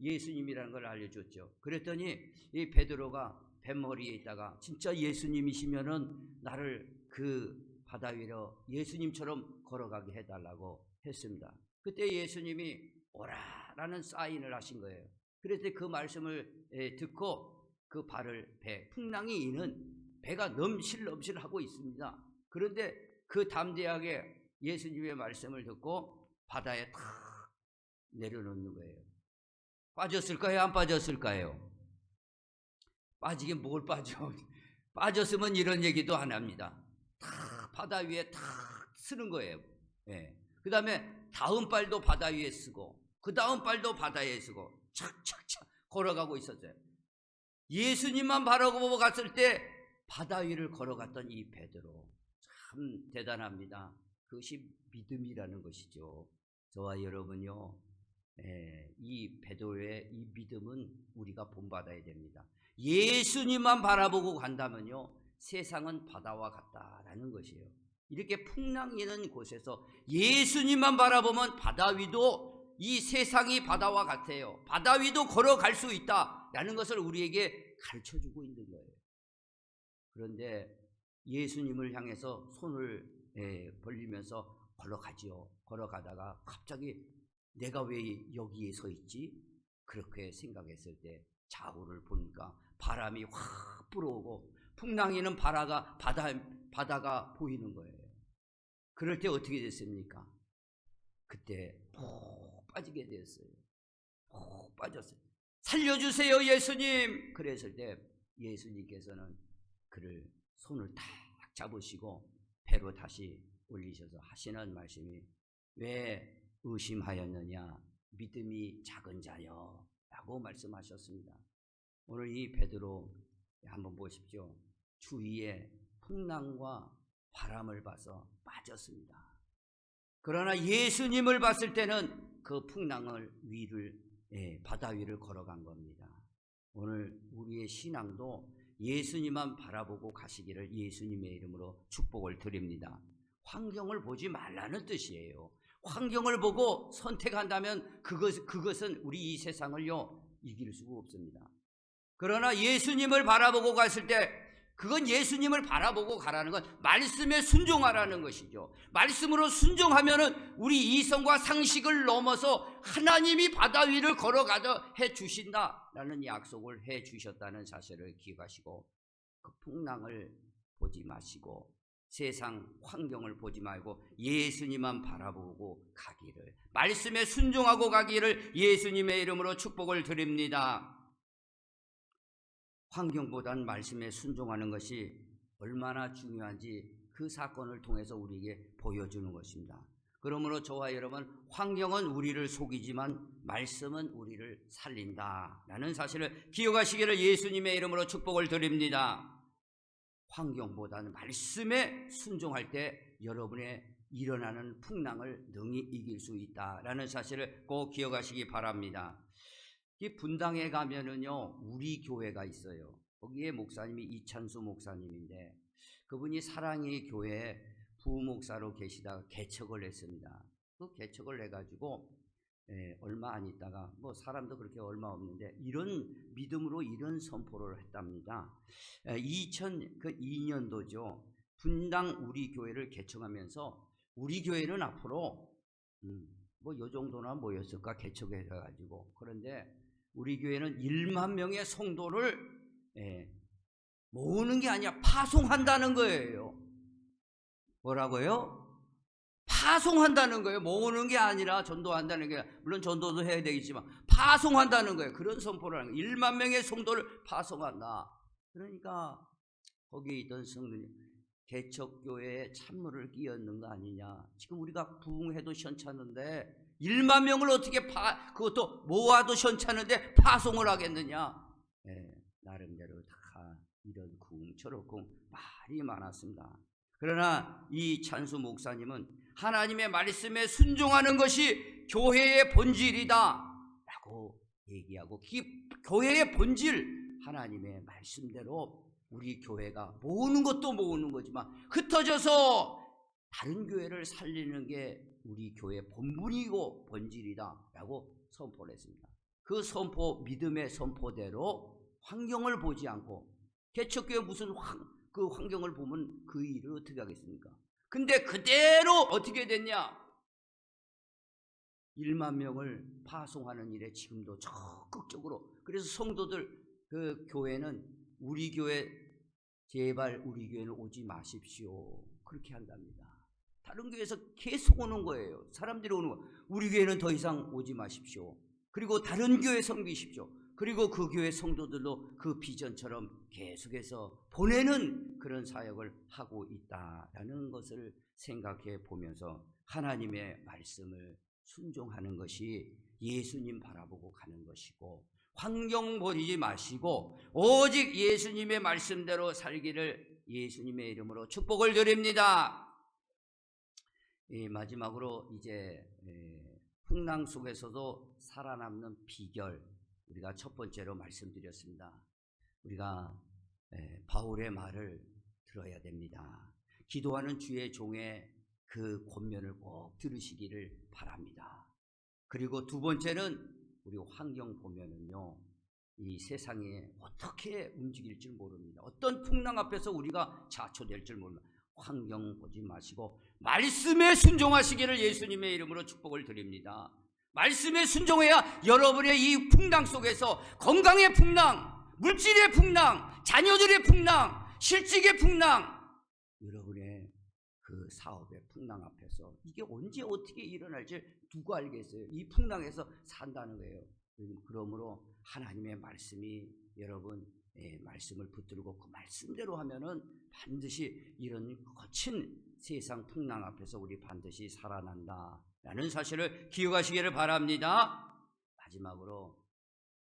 예수님이라는 걸 알려줬죠. 그랬더니 이 베드로가 뱃머리에 있다가 진짜 예수님이시면은 나를 그 바다 위로 예수님처럼 걸어가게 해달라고 했습니다. 그때 예수님이 오라라는 사인을 하신 거예요. 그래서 그 말씀을 듣고 그 발을 풍랑이 이는 배가 넘실넘실 하고 있습니다. 그런데 그 담대하게 예수님의 말씀을 듣고 바다에 탁 내려놓는 거예요. 빠졌을까요? 안 빠졌을까요? 빠지긴 뭘 빠져. 빠졌으면 이런 얘기도 안 합니다. 탁 바다 위에 탁 쓰는 거예요. 그 다음에 다음 발도 바다 위에 쓰고 그 다음 발도 바다에 쓰고 착착착 걸어가고 있었어요. 예수님만 바라보고 갔을 때 바다 위를 걸어갔던 이 베드로 참 대단합니다. 그것이 믿음이라는 것이죠. 저와 여러분요, 이 베드로의 이 믿음은 우리가 본받아야 됩니다. 예수님만 바라보고 간다면요 세상은 바다와 같다라는 것이에요. 이렇게 풍랑이 있는 곳에서 예수님만 바라보면 바다 위도 이 세상이 바다와 같아요. 바다 위도 걸어갈 수 있다라는 것을 우리에게 가르쳐주고 있는 거예요. 그런데 예수님을 향해서 손을 벌리면서 걸어가지요. 걸어가다가 갑자기 내가 왜 여기에 서 있지? 그렇게 생각했을 때 좌우를 보니까 바람이 확 불어오고 풍랑이는 바다가 보이는 거예요. 그럴 때 어떻게 됐습니까? 그때 푹 빠지게 되었어요. 푹 빠졌어요. 살려주세요 예수님. 그랬을 때 예수님께서는 그를 손을 딱 잡으시고 배로 다시 올리셔서 하시는 말씀이, 왜 의심하였느냐, 믿음이 작은 자여 라고 말씀하셨습니다. 오늘 이 베드로 한번 보십시오. 주위에 풍랑과 바람을 봐서 빠졌습니다. 그러나 예수님을 봤을 때는 그 풍랑을 바다 위를 걸어간 겁니다. 오늘 우리의 신앙도 예수님만 바라보고 가시기를 예수님의 이름으로 축복을 드립니다. 환경을 보지 말라는 뜻이에요. 환경을 보고 선택한다면 그것은 우리 이 세상을요 이길 수가 없습니다. 그러나 예수님을 바라보고 갔을 때, 그건 예수님을 바라보고 가라는 건 말씀에 순종하라는 것이죠. 말씀으로 순종하면은 우리 이성과 상식을 넘어서 하나님이 바다 위를 걸어가도 해 주신다라는 약속을 해 주셨다는 사실을 기억하시고, 그 풍랑을 보지 마시고 세상 환경을 보지 말고 예수님만 바라보고 가기를, 말씀에 순종하고 가기를 예수님의 이름으로 축복을 드립니다. 환경보다는 말씀에 순종하는 것이 얼마나 중요한지 그 사건을 통해서 우리에게 보여주는 것입니다. 그러므로 저와 여러분, 환경은 우리를 속이지만 말씀은 우리를 살린다라는 사실을 기억하시기를 예수님의 이름으로 축복을 드립니다. 환경보다는 말씀에 순종할 때 여러분의 일어나는 풍랑을 능히 이길 수 있다라는 사실을 꼭 기억하시기 바랍니다. 이 분당에 가면은요 우리 교회가 있어요. 거기에 목사님이 이찬수 목사님인데, 그분이 사랑의 교회에 부목사로 계시다가 개척을 했습니다. 그 개척을 해가지고 얼마 안 있다가, 뭐 사람도 그렇게 얼마 없는데 이런 믿음으로 이런 선포를 했답니다. 2002년도죠. 분당 우리 교회를 개척하면서 우리 교회는 앞으로 뭐 요 정도나 모였을까 개척해가지고, 그런데 우리 교회는 1만 명의 성도를 모으는 게 아니라 파송한다는 거예요. 뭐라고요? 파송한다는 거예요. 모으는 게 아니라 전도한다는 게, 물론 전도도 해야 되겠지만 파송한다는 거예요. 그런 선포를 하는 거예요. 1만 명의 성도를 파송한다. 그러니까 거기에 있던 성도님, 개척교회에 찬물을 끼얹는 거 아니냐. 지금 우리가 부흥해도 시원찮은데 1만 명을 어떻게 그것도 모아도 시원찮은데 파송을 하겠느냐. 나름대로 다 이런 저렇쿵 말이 많았습니다. 그러나 이 찬수 목사님은 하나님의 말씀에 순종하는 것이 교회의 본질이다 라고 얘기하고, 교회의 본질, 하나님의 말씀대로 우리 교회가 모으는 것도 모으는 거지만 흩어져서 다른 교회를 살리는 게 우리 교회의 본분이고 본질이다 라고 선포를 했습니다. 그 선포, 믿음의 선포대로 환경을 보지 않고, 개척교회 무슨 그 환경을 보면 그 일을 어떻게 하겠습니까? 근데 그대로 어떻게 됐냐? 1만 명을 파송하는 일에 지금도 적극적으로. 그래서 성도들, 그 교회는 우리 교회, 제발 우리 교회는 오지 마십시오, 그렇게 한답니다. 다른 교회에서 계속 오는 거예요. 사람들이 오는 거예요. 우리 교회는 더 이상 오지 마십시오. 그리고 다른 교회 섬기십시오. 그리고 그 교회 성도들도 그 비전처럼 계속해서 보내는 그런 사역을 하고 있다라는 것을 생각해 보면서 하나님의 말씀을 순종하는 것이 예수님 바라보고 가는 것이고, 환경 보지 마시고 오직 예수님의 말씀대로 살기를 예수님의 이름으로 축복을 드립니다. 마지막으로 이제 풍랑 속에서도 살아남는 비결, 우리가 첫 번째로 말씀드렸습니다. 우리가 바울의 말을 들어야 됩니다. 기도하는 주의 종의 그 권면을 꼭 들으시기를 바랍니다. 그리고 두 번째는 우리 환경 보면은요, 이 세상에 어떻게 움직일 줄 모릅니다. 어떤 풍랑 앞에서 우리가 자초될 줄 모릅니다. 환경 보지 마시고 말씀에 순종하시기를 예수님의 이름으로 축복을 드립니다. 말씀에 순종해야 여러분의 이 풍랑 속에서 건강의 풍랑, 물질의 풍랑, 자녀들의 풍랑, 실직의 풍랑, 여러분의 그 사업의 풍랑 앞에서 이게 언제 어떻게 일어날지 누가 알겠어요? 이 풍랑에서 산다는 거예요. 그러므로 하나님의 말씀이 여러분 말씀을 붙들고 그 말씀대로 하면은 반드시 이런 거친 세상 풍랑 앞에서 우리 반드시 살아난다라는 사실을 기억하시기를 바랍니다. 마지막으로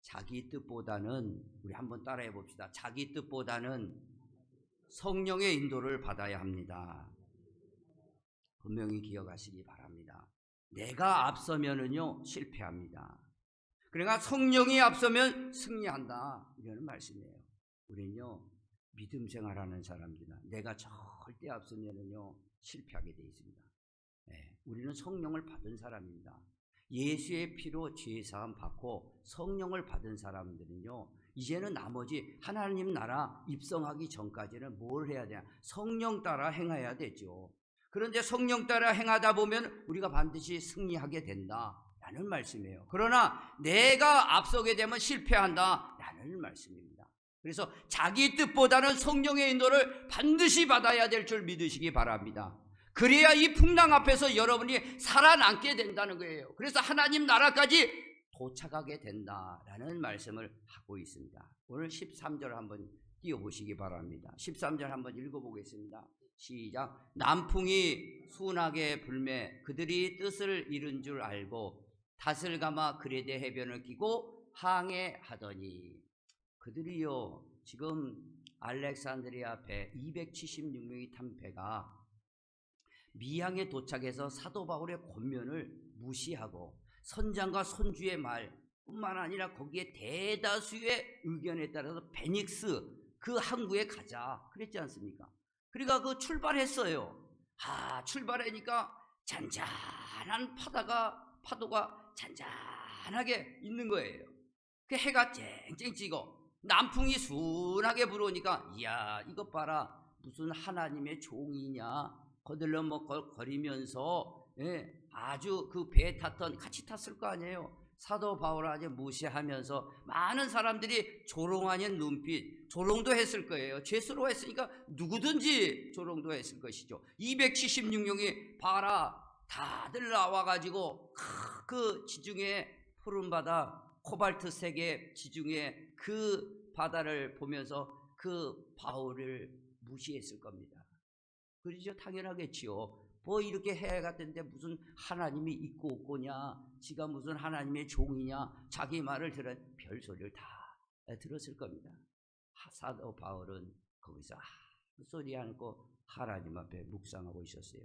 자기 뜻보다는, 우리 한번 따라해 봅시다. 자기 뜻보다는 성령의 인도를 받아야 합니다. 분명히 기억하시기 바랍니다. 내가 앞서면은요 실패합니다. 그러니까 성령이 앞서면 승리한다, 이런 말씀이에요. 우리는요 믿음 생활하는 사람들이나 내가 절대 앞서면은요 실패하게 되어 있습니다. 우리는 성령을 받은 사람입니다. 예수의 피로 죄사함 받고 성령을 받은 사람들은요 이제는 나머지 하나님 나라 입성하기 전까지는 뭘 해야 되냐? 성령 따라 행해야 되죠. 그런데 성령 따라 행하다 보면 우리가 반드시 승리하게 된다라는 말씀이에요. 그러나 내가 앞서게 되면 실패한다라는 말씀입니다. 그래서 자기 뜻보다는 성령의 인도를 반드시 받아야 될 줄 믿으시기 바랍니다. 그래야 이 풍랑 앞에서 여러분이 살아남게 된다는 거예요. 그래서 하나님 나라까지 도착하게 된다라는 말씀을 하고 있습니다. 오늘 13절 한번 띄워보시기 바랍니다. 13절 한번 읽어보겠습니다. 시작. 남풍이 순하게 불매 그들이 뜻을 이룬 줄 알고 닷을 감아 그레데 해변을 끼고 항해하더니, 그들이요 지금 알렉산드리아 배 276명이 탄 배가 미항에 도착해서 사도 바울의 권면을 무시하고 선장과 선주의 말뿐만 아니라 거기에 대다수의 의견에 따라서 베닉스 그 항구에 가자 그랬지 않습니까? 그러니까 그 출발했어요. 출발하니까 잔잔한 파도가 잔잔하게 있는 거예요. 그 해가 쨍쨍 지고 남풍이 순하게 불어오니까 이야 이것 봐라, 무슨 하나님의 종이냐, 거들러 거리면서 아주 그 배에 탔던, 같이 탔을 거 아니에요. 사도 바울을 아주 무시하면서 많은 사람들이 조롱 아닌 눈빛, 조롱도 했을 거예요. 죄스러워했으니까 누구든지 조롱도 했을 것이죠. 276명이 봐라 다들 나와가지고 그 지중해 푸른 바다 코발트색의 지중해 그 바다를 보면서 그 바울을 무시했을 겁니다. 그러죠. 당연하겠지요. 뭐 이렇게 해가 됐는데 무슨 하나님이 있고 없고냐, 지가 무슨 하나님의 종이냐, 자기 말을 들은 별소리를 다 들었을 겁니다. 사도 바울은 거기서 소리 않고 하나님 앞에 묵상하고 있었어요.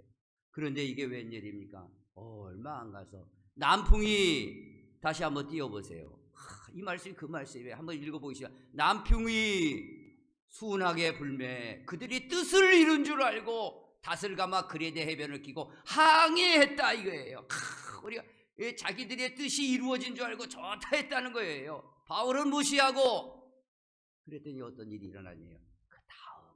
그런데 이게 웬일입니까? 얼마 안 가서 남풍이, 다시 한번 띄워보세요. 이 말씀이 그 말씀이에요. 한번 읽어보시죠. 남풍이 순하게 불매 그들이 뜻을 이룬 줄 알고 닷을 감아 그레데 해변을 끼고 항해했다 이거예요. 우리가 자기들의 뜻이 이루어진 줄 알고 좋다 했다는 거예요. 바울은 무시하고, 그랬더니 어떤 일이 일어나네요. 그 다음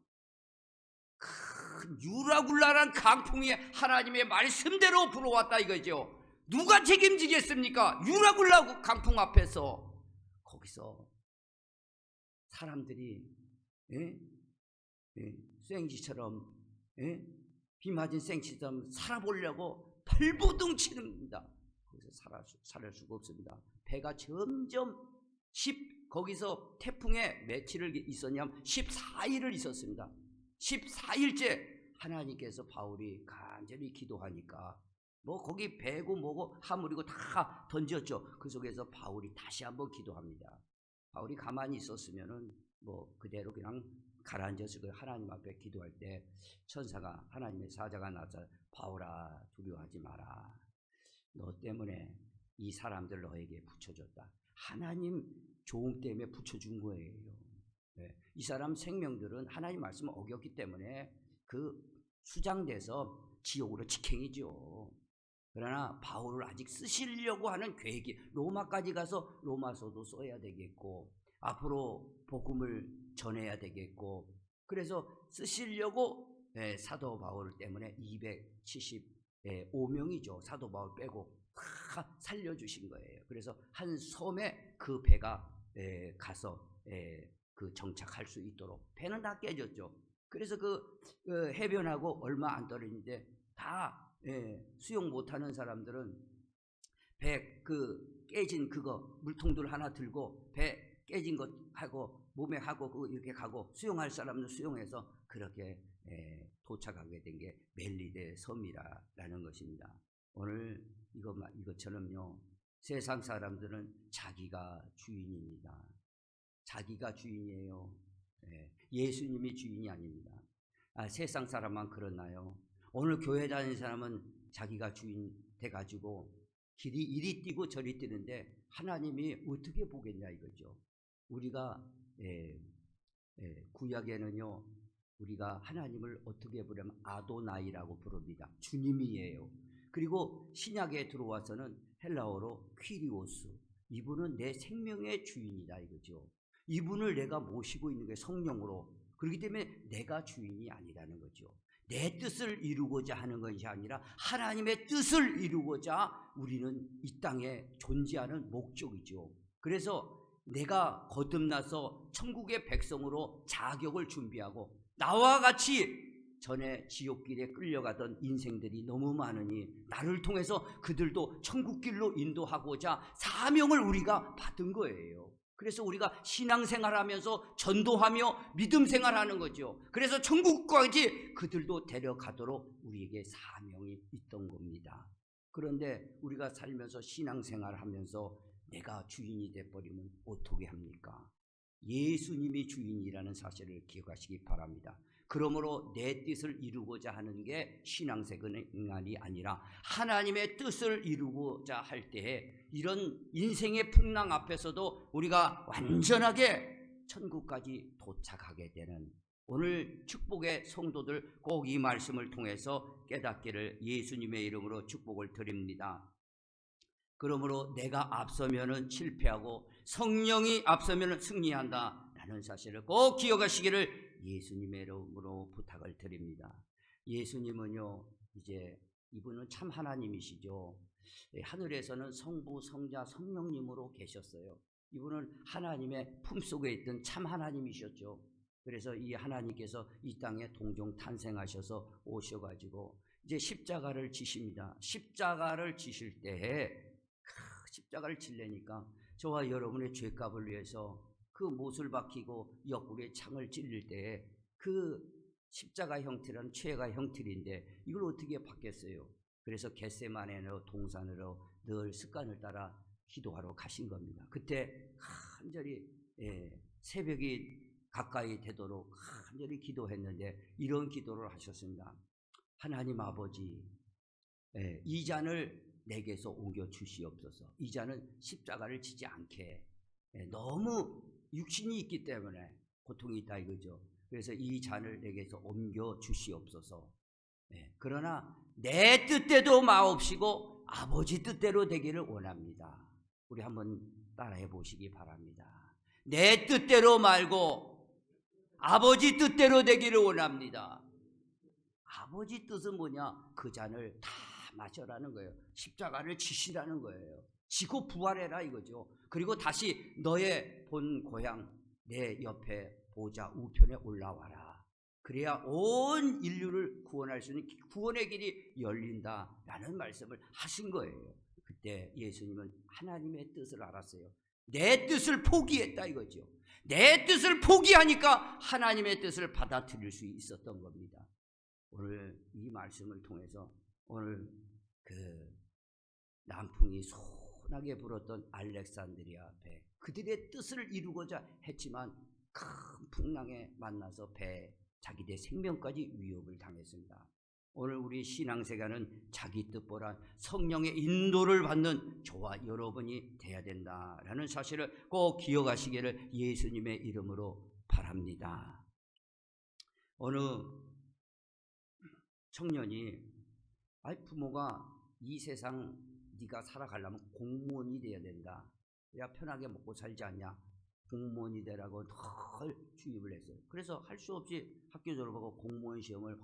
큰 유라굴라란 강풍이 하나님의 말씀대로 불어왔다 이거죠. 누가 책임지겠습니까? 유라굴라 강풍 앞에서. 거기서 사람들이 생쥐처럼 비 맞은 생쥐처럼 살아보려고 발버둥 치는 겁니다. 거기서 살 수가 없습니다. 배가 점점 거기서 태풍에 며칠을 있었냐면 14일을 있었습니다. 14일째 하나님께서 바울이 간절히 기도하니까 뭐 거기 배고 뭐고 하물이고 다 던졌죠. 그 속에서 바울이 다시 한번 기도합니다. 바울이 가만히 있었으면은 뭐 그대로 그냥 가라앉았을 거예요. 하나님 앞에 기도할 때 천사가, 하나님의 사자가 나서 바울아 두려워하지 마라. 너 때문에 이 사람들 너에게 붙여줬다. 하나님 종 때문에 붙여준 거예요. 이 사람 생명들은 하나님 말씀을 어겼기 때문에 그 수장돼서 지옥으로 직행이죠. 그러나 바울을 아직 쓰시려고 하는 계획이, 로마까지 가서 로마서도 써야 되겠고 앞으로 복음을 전해야 되겠고, 그래서 쓰시려고 사도 바울 때문에 275명이죠. 사도 바울 빼고 다 살려주신 거예요. 그래서 한 섬에 그 배가 가서 그 정착할 수 있도록. 배는 다 깨졌죠. 그래서 해변하고 얼마 안 떨어지는데 다 수영 못하는 사람들은 배 깨진 그거 물통들 하나 들고 배 깨진 것 하고 몸에 하고 이렇게 가고 수영할 사람은 수영해서 그렇게 도착하게 된 게 멜리데 섬이라는 것입니다. 오늘 이것처럼요, 세상 사람들은 자기가 주인입니다. 자기가 주인이에요. 예수님이 주인이 아닙니다. 세상 사람만 그러나요? 오늘 교회 다니는 사람은 자기가 주인 돼가지고 길이 이리 뛰고 저리 뛰는데 하나님이 어떻게 보겠냐 이거죠. 우리가 구약에는요, 우리가 하나님을 어떻게 부르면 아도나이라고 부릅니다. 주님이에요. 그리고 신약에 들어와서는 헬라어로 퀴리오스, 이분은 내 생명의 주인이다 이거죠. 이분을 내가 모시고 있는 게 성령으로. 그렇기 때문에 내가 주인이 아니라는 거죠. 내 뜻을 이루고자 하는 것이 아니라 하나님의 뜻을 이루고자 우리는 이 땅에 존재하는 목적이죠. 그래서 내가 거듭나서 천국의 백성으로 자격을 준비하고, 나와 같이 전에 지옥길에 끌려가던 인생들이 너무 많으니 나를 통해서 그들도 천국길로 인도하고자 사명을 우리가 받은 거예요. 그래서 우리가 신앙생활하면서 전도하며 믿음생활하는 거죠. 그래서 천국까지 그들도 데려가도록 우리에게 사명이 있던 겁니다. 그런데 우리가 살면서 신앙생활하면서 내가 주인이 돼버리면 어떻게 합니까? 예수님이 주인이라는 사실을 기억하시기 바랍니다. 그러므로 내 뜻을 이루고자 하는 게 신앙생활이 아니라 하나님의 뜻을 이루고자 할 때에 이런 인생의 풍랑 앞에서도 우리가 완전하게 천국까지 도착하게 되는, 오늘 축복의 성도들 꼭 이 말씀을 통해서 깨닫기를 예수님의 이름으로 축복을 드립니다. 그러므로 내가 앞서면은 실패하고 성령이 앞서면은 승리한다 라는 사실을 꼭 기억하시기를 예수님의 이름으로 부탁을 드립니다. 예수님은요, 이제 이분은 참 하나님이시죠. 하늘에서는 성부, 성자, 성령님으로 계셨어요. 이분은 하나님의 품속에 있던 참 하나님이셨죠. 그래서 이 하나님께서 이 땅에 동정 탄생하셔서 오셔가지고 이제 십자가를 지십니다. 십자가를 지실 때에 십자가를 지려니까 저와 여러분의 죄값을 위해서 그 못을 박히고 옆구리에 창을 찔릴 때에 그 십자가 형태라는 죄가 형틀인데 이걸 어떻게 받겠어요? 그래서 겟세마네로 동산으로 늘 습관을 따라 기도하러 가신 겁니다. 그때 간절히 새벽이 가까이 되도록 간절히 기도했는데 이런 기도를 하셨습니다. 하나님 아버지, 이 잔을 내게서 옮겨 주시옵소서. 이 잔은 십자가를 지지 않게, 너무 육신이 있기 때문에 고통이 있다 이거죠. 그래서 이 잔을 내게서 옮겨 주시옵소서. 그러나 내 뜻대로 마옵시고 아버지 뜻대로 되기를 원합니다. 우리 한번 따라해 보시기 바랍니다. 내 뜻대로 말고 아버지 뜻대로 되기를 원합니다. 아버지 뜻은 뭐냐? 그 잔을 다 마셔라는 거예요. 십자가를 지시라는 거예요. 지고 부활해라 이거죠. 그리고 다시 너의 본 고향 내 옆에 보좌 우편에 올라와라. 그래야 온 인류를 구원할 수 있는 구원의 길이 열린다라는 말씀을 하신 거예요. 그때 예수님은 하나님의 뜻을 알았어요. 내 뜻을 포기했다 이거죠. 내 뜻을 포기하니까 하나님의 뜻을 받아들일 수 있었던 겁니다. 오늘 이 말씀을 통해서 오늘 그 남풍이 소나게 불었던 알렉산드리아 배, 그들의 뜻을 이루고자 했지만 큰 풍랑에 만나서 배 자기들 생명까지 위협을 당했습니다. 오늘 우리 신앙생활은 자기 뜻보란 성령의 인도를 받는 저와 여러분이 돼야 된다라는 사실을 꼭 기억하시기를 예수님의 이름으로 바랍니다. 어느 청년이 부모가 이 세상 네가 살아가려면 공무원이 돼야 된다. 야 편하게 먹고 살지 않냐. 공무원이 되라고 늘 주입을 했어요. 그래서 할 수 없이 학교 졸업하고 공무원 시험을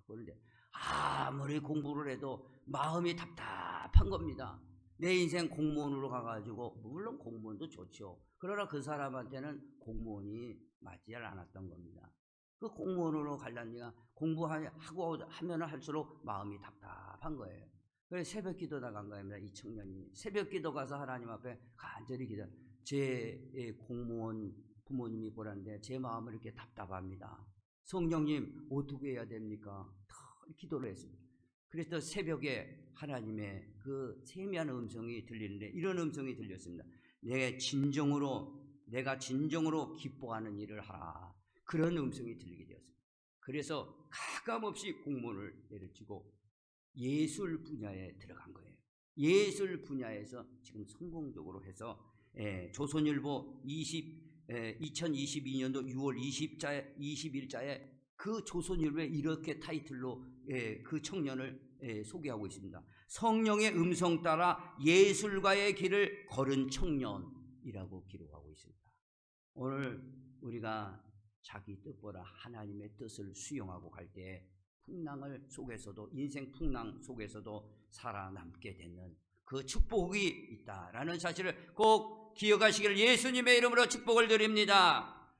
보는데 아무리 공부를 해도 마음이 답답한 겁니다. 내 인생 공무원으로 가가지고, 물론 공무원도 좋죠. 그러나 그 사람한테는 공무원이 맞지 않았던 겁니다. 그 공무원으로 가려니까 공부하고 하면 할수록 마음이 답답한 거예요. 그래서 새벽 기도 나간 거입니다. 이 청년이 새벽 기도 가서 하나님 앞에 간절히 기도. 제 공무원 부모님이 보라는데 제 마음은 이렇게 답답합니다. 성령님 어떻게 해야 됩니까? 기도를 했습니다. 그래서 새벽에 하나님의 그 세미한 음성이 들리는데 이런 음성이 들렸습니다. 내가 진정으로 기뻐하는 일을 하라. 그런 음성이 들리게 되었습니다. 그래서 가감없이 공무원을 내려치고 예술 분야에 들어간 거예요. 예술 분야에서 지금 성공적으로 해서 조선일보 2022년도 6월 20일자에 그 조선일보에 이렇게 타이틀로 그 청년을 소개하고 있습니다. 성령의 음성 따라 예술가의 길을 걸은 청년이라고 기록하고 있습니다. 오늘 우리가 자기 뜻보다 하나님의 뜻을 수용하고 갈 때 풍랑을 속에서도, 인생 풍랑 속에서도 살아남게 되는 그 축복이 있다라는 사실을 꼭 기억하시기를 예수님의 이름으로 축복을 드립니다.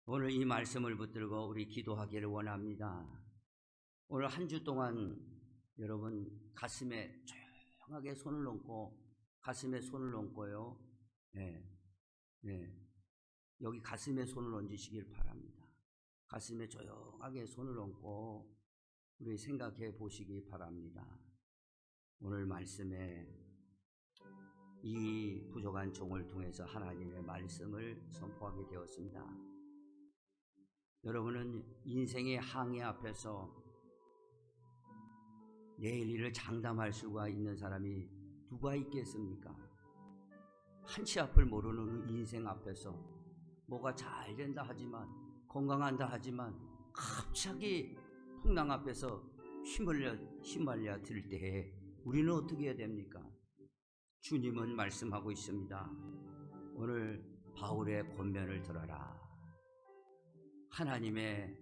오늘 이 말씀을 붙들고 우리 기도하기를 원합니다. 오늘 한 주 동안 여러분 가슴에 조용하게 손을 얹고, 가슴에 손을 얹고요. 여기 가슴에 손을 얹으시길 바랍니다. 가슴에 조용하게 손을 얹고 우리 생각해 보시기 바랍니다. 오늘 말씀에 이 부족한 종을 통해서 하나님의 말씀을 선포하게 되었습니다. 여러분은 인생의 항해 앞에서 내일 일을 장담할 수가 있는 사람이 누가 있겠습니까? 한치 앞을 모르는 인생 앞에서 뭐가 잘 된다 하지만, 건강한다 하지만 갑자기 풍랑 앞에서 휘말려 들 때에 우리는 어떻게 해야 됩니까? 주님은 말씀하고 있습니다. 오늘 바울의 권면을 들어라. 하나님의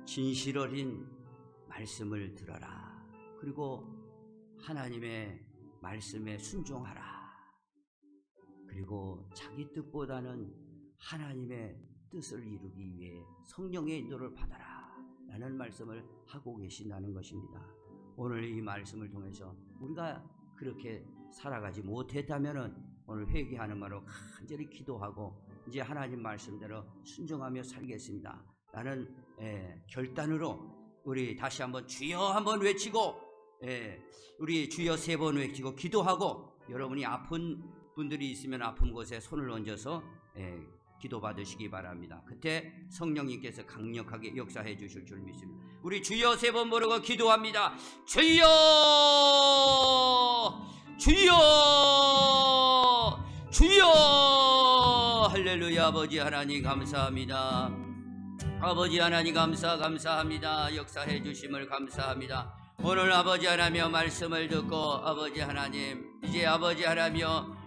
진실 어린 말씀을 들어라. 그리고 하나님의 말씀에 순종하라. 그리고 자기 뜻보다는 하나님의 뜻을 이루기 위해 성령의 인도를 받아라 라는 말씀을 하고 계신다는 것입니다. 오늘 이 말씀을 통해서 우리가 그렇게 살아가지 못했다면 오늘 회개하는 말로 간절히 기도하고 이제 하나님 말씀대로 순종하며 살겠습니다 라는 결단으로 우리 다시 한번 주여 한번 외치고, 우리 주여 3번 외치고 기도하고, 여러분이 아픈 분들이 있으면 아픈 곳에 손을 얹어서 기도 받으시기 바랍니다. 그때 성령님께서 강력하게 역사해 주실 줄 믿습니다. 우리 주여 3번 부르고 기도합니다. 주여, 주여, 주여. 할렐루야. 아버지 하나님 감사합니다. 아버지 하나님 감사합니다. 역사해 주심을 감사합니다. 오늘 아버지 하나며 말씀을 듣고 아버지 하나님, 이제 아버지 하나며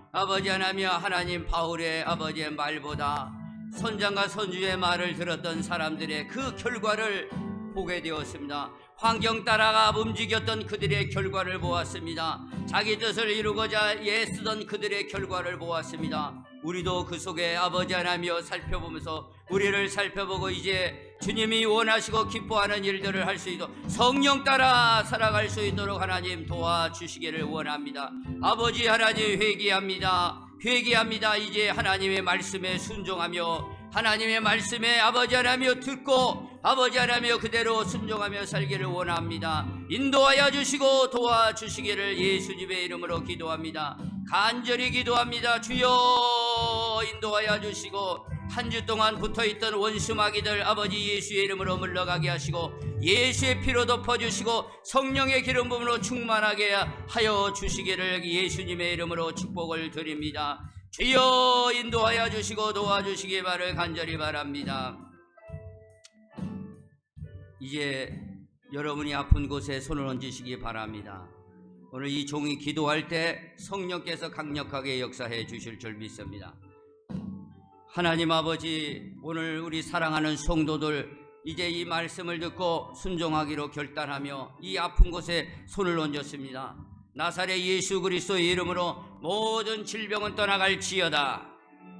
하나님 바울의 아버지의 말보다 선장과 선주의 말을 들었던 사람들의 그 결과를 보게 되었습니다. 환경 따라가 움직였던 그들의 결과를 보았습니다. 자기 뜻을 이루고자 애쓰던 그들의 결과를 보았습니다. 우리도 그 속에 아버지 하나며 살펴보면서 우리를 살펴보고 이제 주님이 원하시고 기뻐하는 일들을 할 수 있도록 성령 따라 살아갈 수 있도록 하나님 도와주시기를 원합니다. 아버지 하나님 회개합니다. 이제 하나님의 말씀에 순종하며 하나님의 말씀에 아버지 하나며 듣고 아버지 하나며 그대로 순종하며 살기를 원합니다. 인도하여 주시고 도와주시기를 예수님의 이름으로 기도합니다. 간절히 기도합니다. 주여 인도하여 주시고 한 주 동안 붙어있던 원수 마귀들 아버지 예수의 이름으로 물러가게 하시고 예수의 피로 덮어주시고 성령의 기름 부음으로 충만하게 하여 주시기를 예수님의 이름으로 축복을 드립니다. 주여 인도하여 주시고 도와주시기 바를 간절히 바랍니다. 이제 여러분이 아픈 곳에 손을 얹으시기 바랍니다. 오늘 이 종이 기도할 때 성령께서 강력하게 역사해 주실 줄 믿습니다. 하나님 아버지, 오늘 우리 사랑하는 성도들 이제 이 말씀을 듣고 순종하기로 결단하며 이 아픈 곳에 손을 얹었습니다. 나사렛 예수 그리스도의 이름으로 모든 질병은 떠나갈지어다.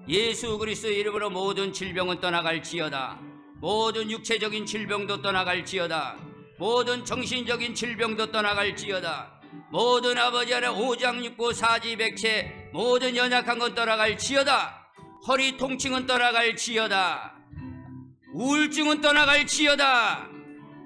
예수 그리스도의 이름으로 모든 질병은 떠나갈지어다. 모든 육체적인 질병도 떠나갈지어다. 모든 정신적인 질병도 떠나갈지어다. 모든 아버지 하나님 오장육부 사지백체 모든 연약한 건 떠나갈지어다. 허리 통증은 떠나갈지어다. 우울증은 떠나갈지어다.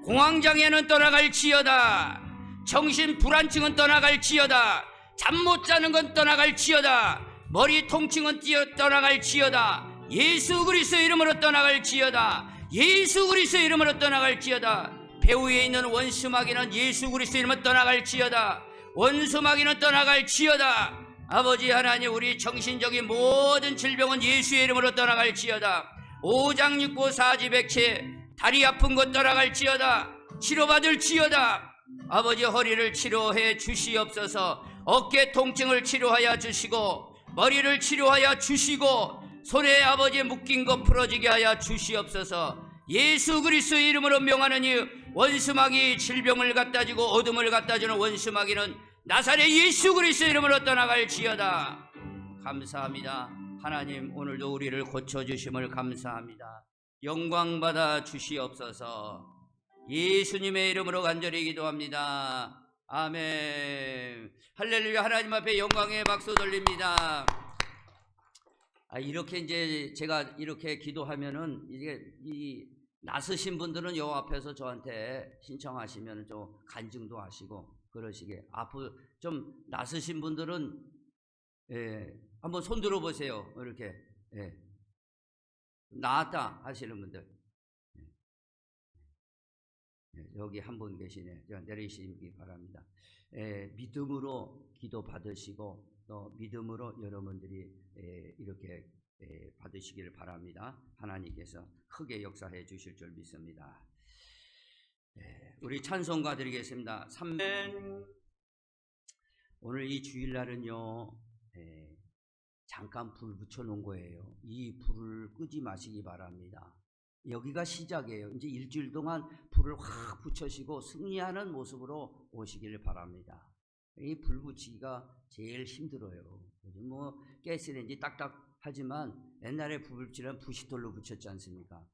공황장애는 떠나갈지어다. 정신 불안증은 떠나갈지어다. 잠 못 자는 건 떠나갈지어다. 머리 통증은 떠나갈지어다. 예수 그리스도의 이름으로 떠나갈지어다. 예수 그리스도의 이름으로 떠나갈지어다. 배 위에 있는 원수마귀는 예수 그리스도의 이름으로 떠나갈지어다. 원수마귀는 떠나갈지어다. 아버지 하나님, 우리 정신적인 모든 질병은 예수의 이름으로 떠나갈지어다. 오장육부 사지백체 다리 아픈 것 떠나갈지어다. 치료받을지어다. 아버지 허리를 치료해 주시옵소서. 어깨 통증을 치료하여 주시고 머리를 치료하여 주시고 손에 아버지 묶인 것 풀어지게 하여 주시옵소서. 예수 그리스도의 이름으로 명하느니 원수마귀 질병을 갖다주고 어둠을 갖다주는 원수마귀는 나사렛 예수 그리스도의 이름으로 떠나갈지어다. 감사합니다. 하나님, 오늘도 우리를 고쳐주심을 감사합니다. 영광받아 주시옵소서. 예수님의 이름으로 간절히 기도합니다. 아멘. 할렐루야. 하나님 앞에 영광의 박수 돌립니다. 이렇게 이제 제가 이렇게 기도하면은 이게 이 나서신 분들은 요 앞에서 저한테 신청하시면 좀 간증도 하시고 그러시게. 앞으로 좀 나서신 분들은 한번 손 들어보세요. 이렇게 나았다 하시는 분들 여기 한 분 계시네. 내리시기 바랍니다. 믿음으로 기도 받으시고 또 믿음으로 여러분들이 이렇게 받으시기를 바랍니다. 하나님께서 크게 역사해 주실 줄 믿습니다. 우리 찬송가 드리겠습니다. 오늘 이 주일날은요, 잠깐 불 붙여 놓은 거예요. 이 불을 끄지 마시기 바랍니다. 여기가 시작이에요. 이제 일주일 동안 불을 확 붙여시고 승리하는 모습으로 오시기를 바랍니다. 이 불 붙이기가 제일 힘들어요. 요즘 뭐 가스레인지 딱딱 하지만 옛날에 불 붙이려면 부싯돌로 붙였지 않습니까?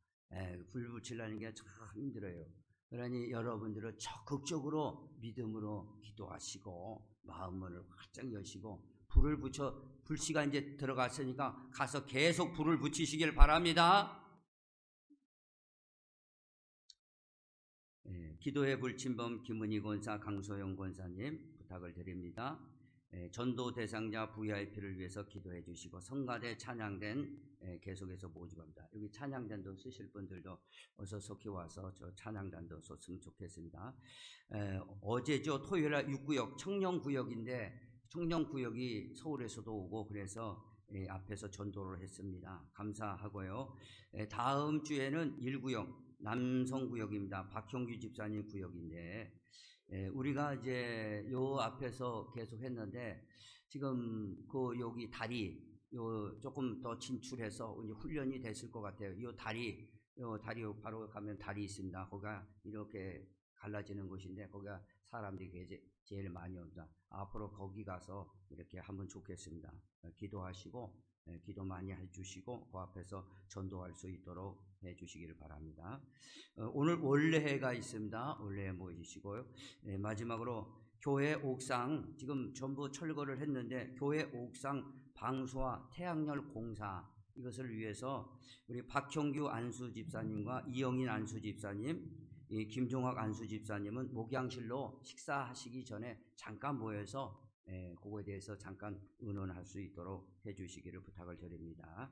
불 붙이려는 게 참 힘들어요. 그러니 여러분들은 적극적으로 믿음으로 기도하시고 마음을 활짝 여시고 불을 붙여, 불씨가 이제 들어갔으니까 가서 계속 불을 붙이시길 바랍니다. 기도의 불침범 김은희 권사, 강소영 권사님 부탁을 드립니다. 전도 대상자 VIP를 위해서 기도해 주시고 성가대 찬양단 계속해서 모집합니다. 여기 찬양단도 쓰실 분들도 어서 속히 와서 저 찬양단도 썼으면 좋겠습니다. 어제죠, 토요일날 6구역 청년구역인데 청년구역이 서울에서도 오고 그래서 앞에서 전도를 했습니다. 감사하고요. 다음 주에는 1구역 남성구역입니다. 박형규 집사님 구역인데 우리가 이제 요 앞에서 계속 했는데 지금 그 여기 다리 요 조금 더 진출해서 이제 훈련이 됐을 것 같아요. 요 다리 바로 가면 다리 있습니다. 거기가 이렇게 갈라지는 곳인데 거기가 사람들이 제일 많이 온다. 앞으로 거기 가서 이렇게 하면 좋겠습니다. 기도하시고 기도 많이 해주시고 그 앞에서 전도할 수 있도록 해주시기를 바랍니다. 오늘 원래회가 있습니다. 원래회 모이시고요. 마지막으로 교회 옥상 지금 전부 철거를 했는데 교회 옥상 방수와 태양열 공사 이것을 위해서 우리 박형규 안수 집사님과 이영인 안수 집사님, 김종학 안수 집사님은 목양실로 식사하시기 전에 잠깐 모여서 그거에 대해서 잠깐 의논할 수 있도록 해주시기를 부탁을 드립니다.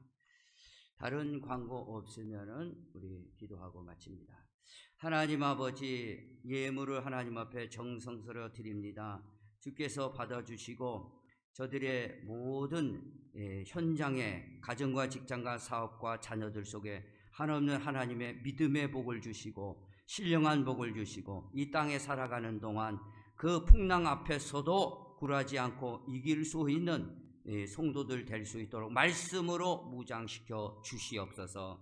다른 광고 없으면은 우리 기도하고 마칩니다. 하나님 아버지, 예물을 하나님 앞에 정성스러워 드립니다. 주께서 받아주시고 저들의 모든 현장에 가정과 직장과 사업과 자녀들 속에 한없는 하나님의 믿음의 복을 주시고 신령한 복을 주시고 이 땅에 살아가는 동안 그 풍랑 앞에서도 굴하지 않고 이길 수 있는 성도들 될 수 있도록 말씀으로 무장시켜 주시옵소서.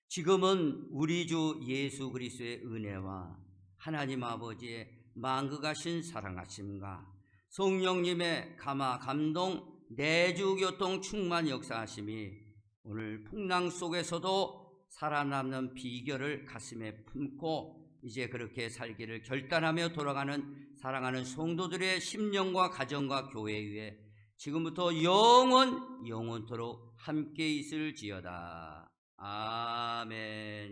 지금은 우리 주 예수 그리스도의 은혜와 하나님 아버지의 만극하신 사랑하심과 성령님의 감화 감동 내주교통 충만 역사하심이 오늘 풍랑 속에서도 살아남는 비결을 가슴에 품고 이제 그렇게 살기를 결단하며 돌아가는 사랑하는 성도들의 심령과 가정과 교회 위에 지금부터 영원토록 함께 있을지어다. 아멘.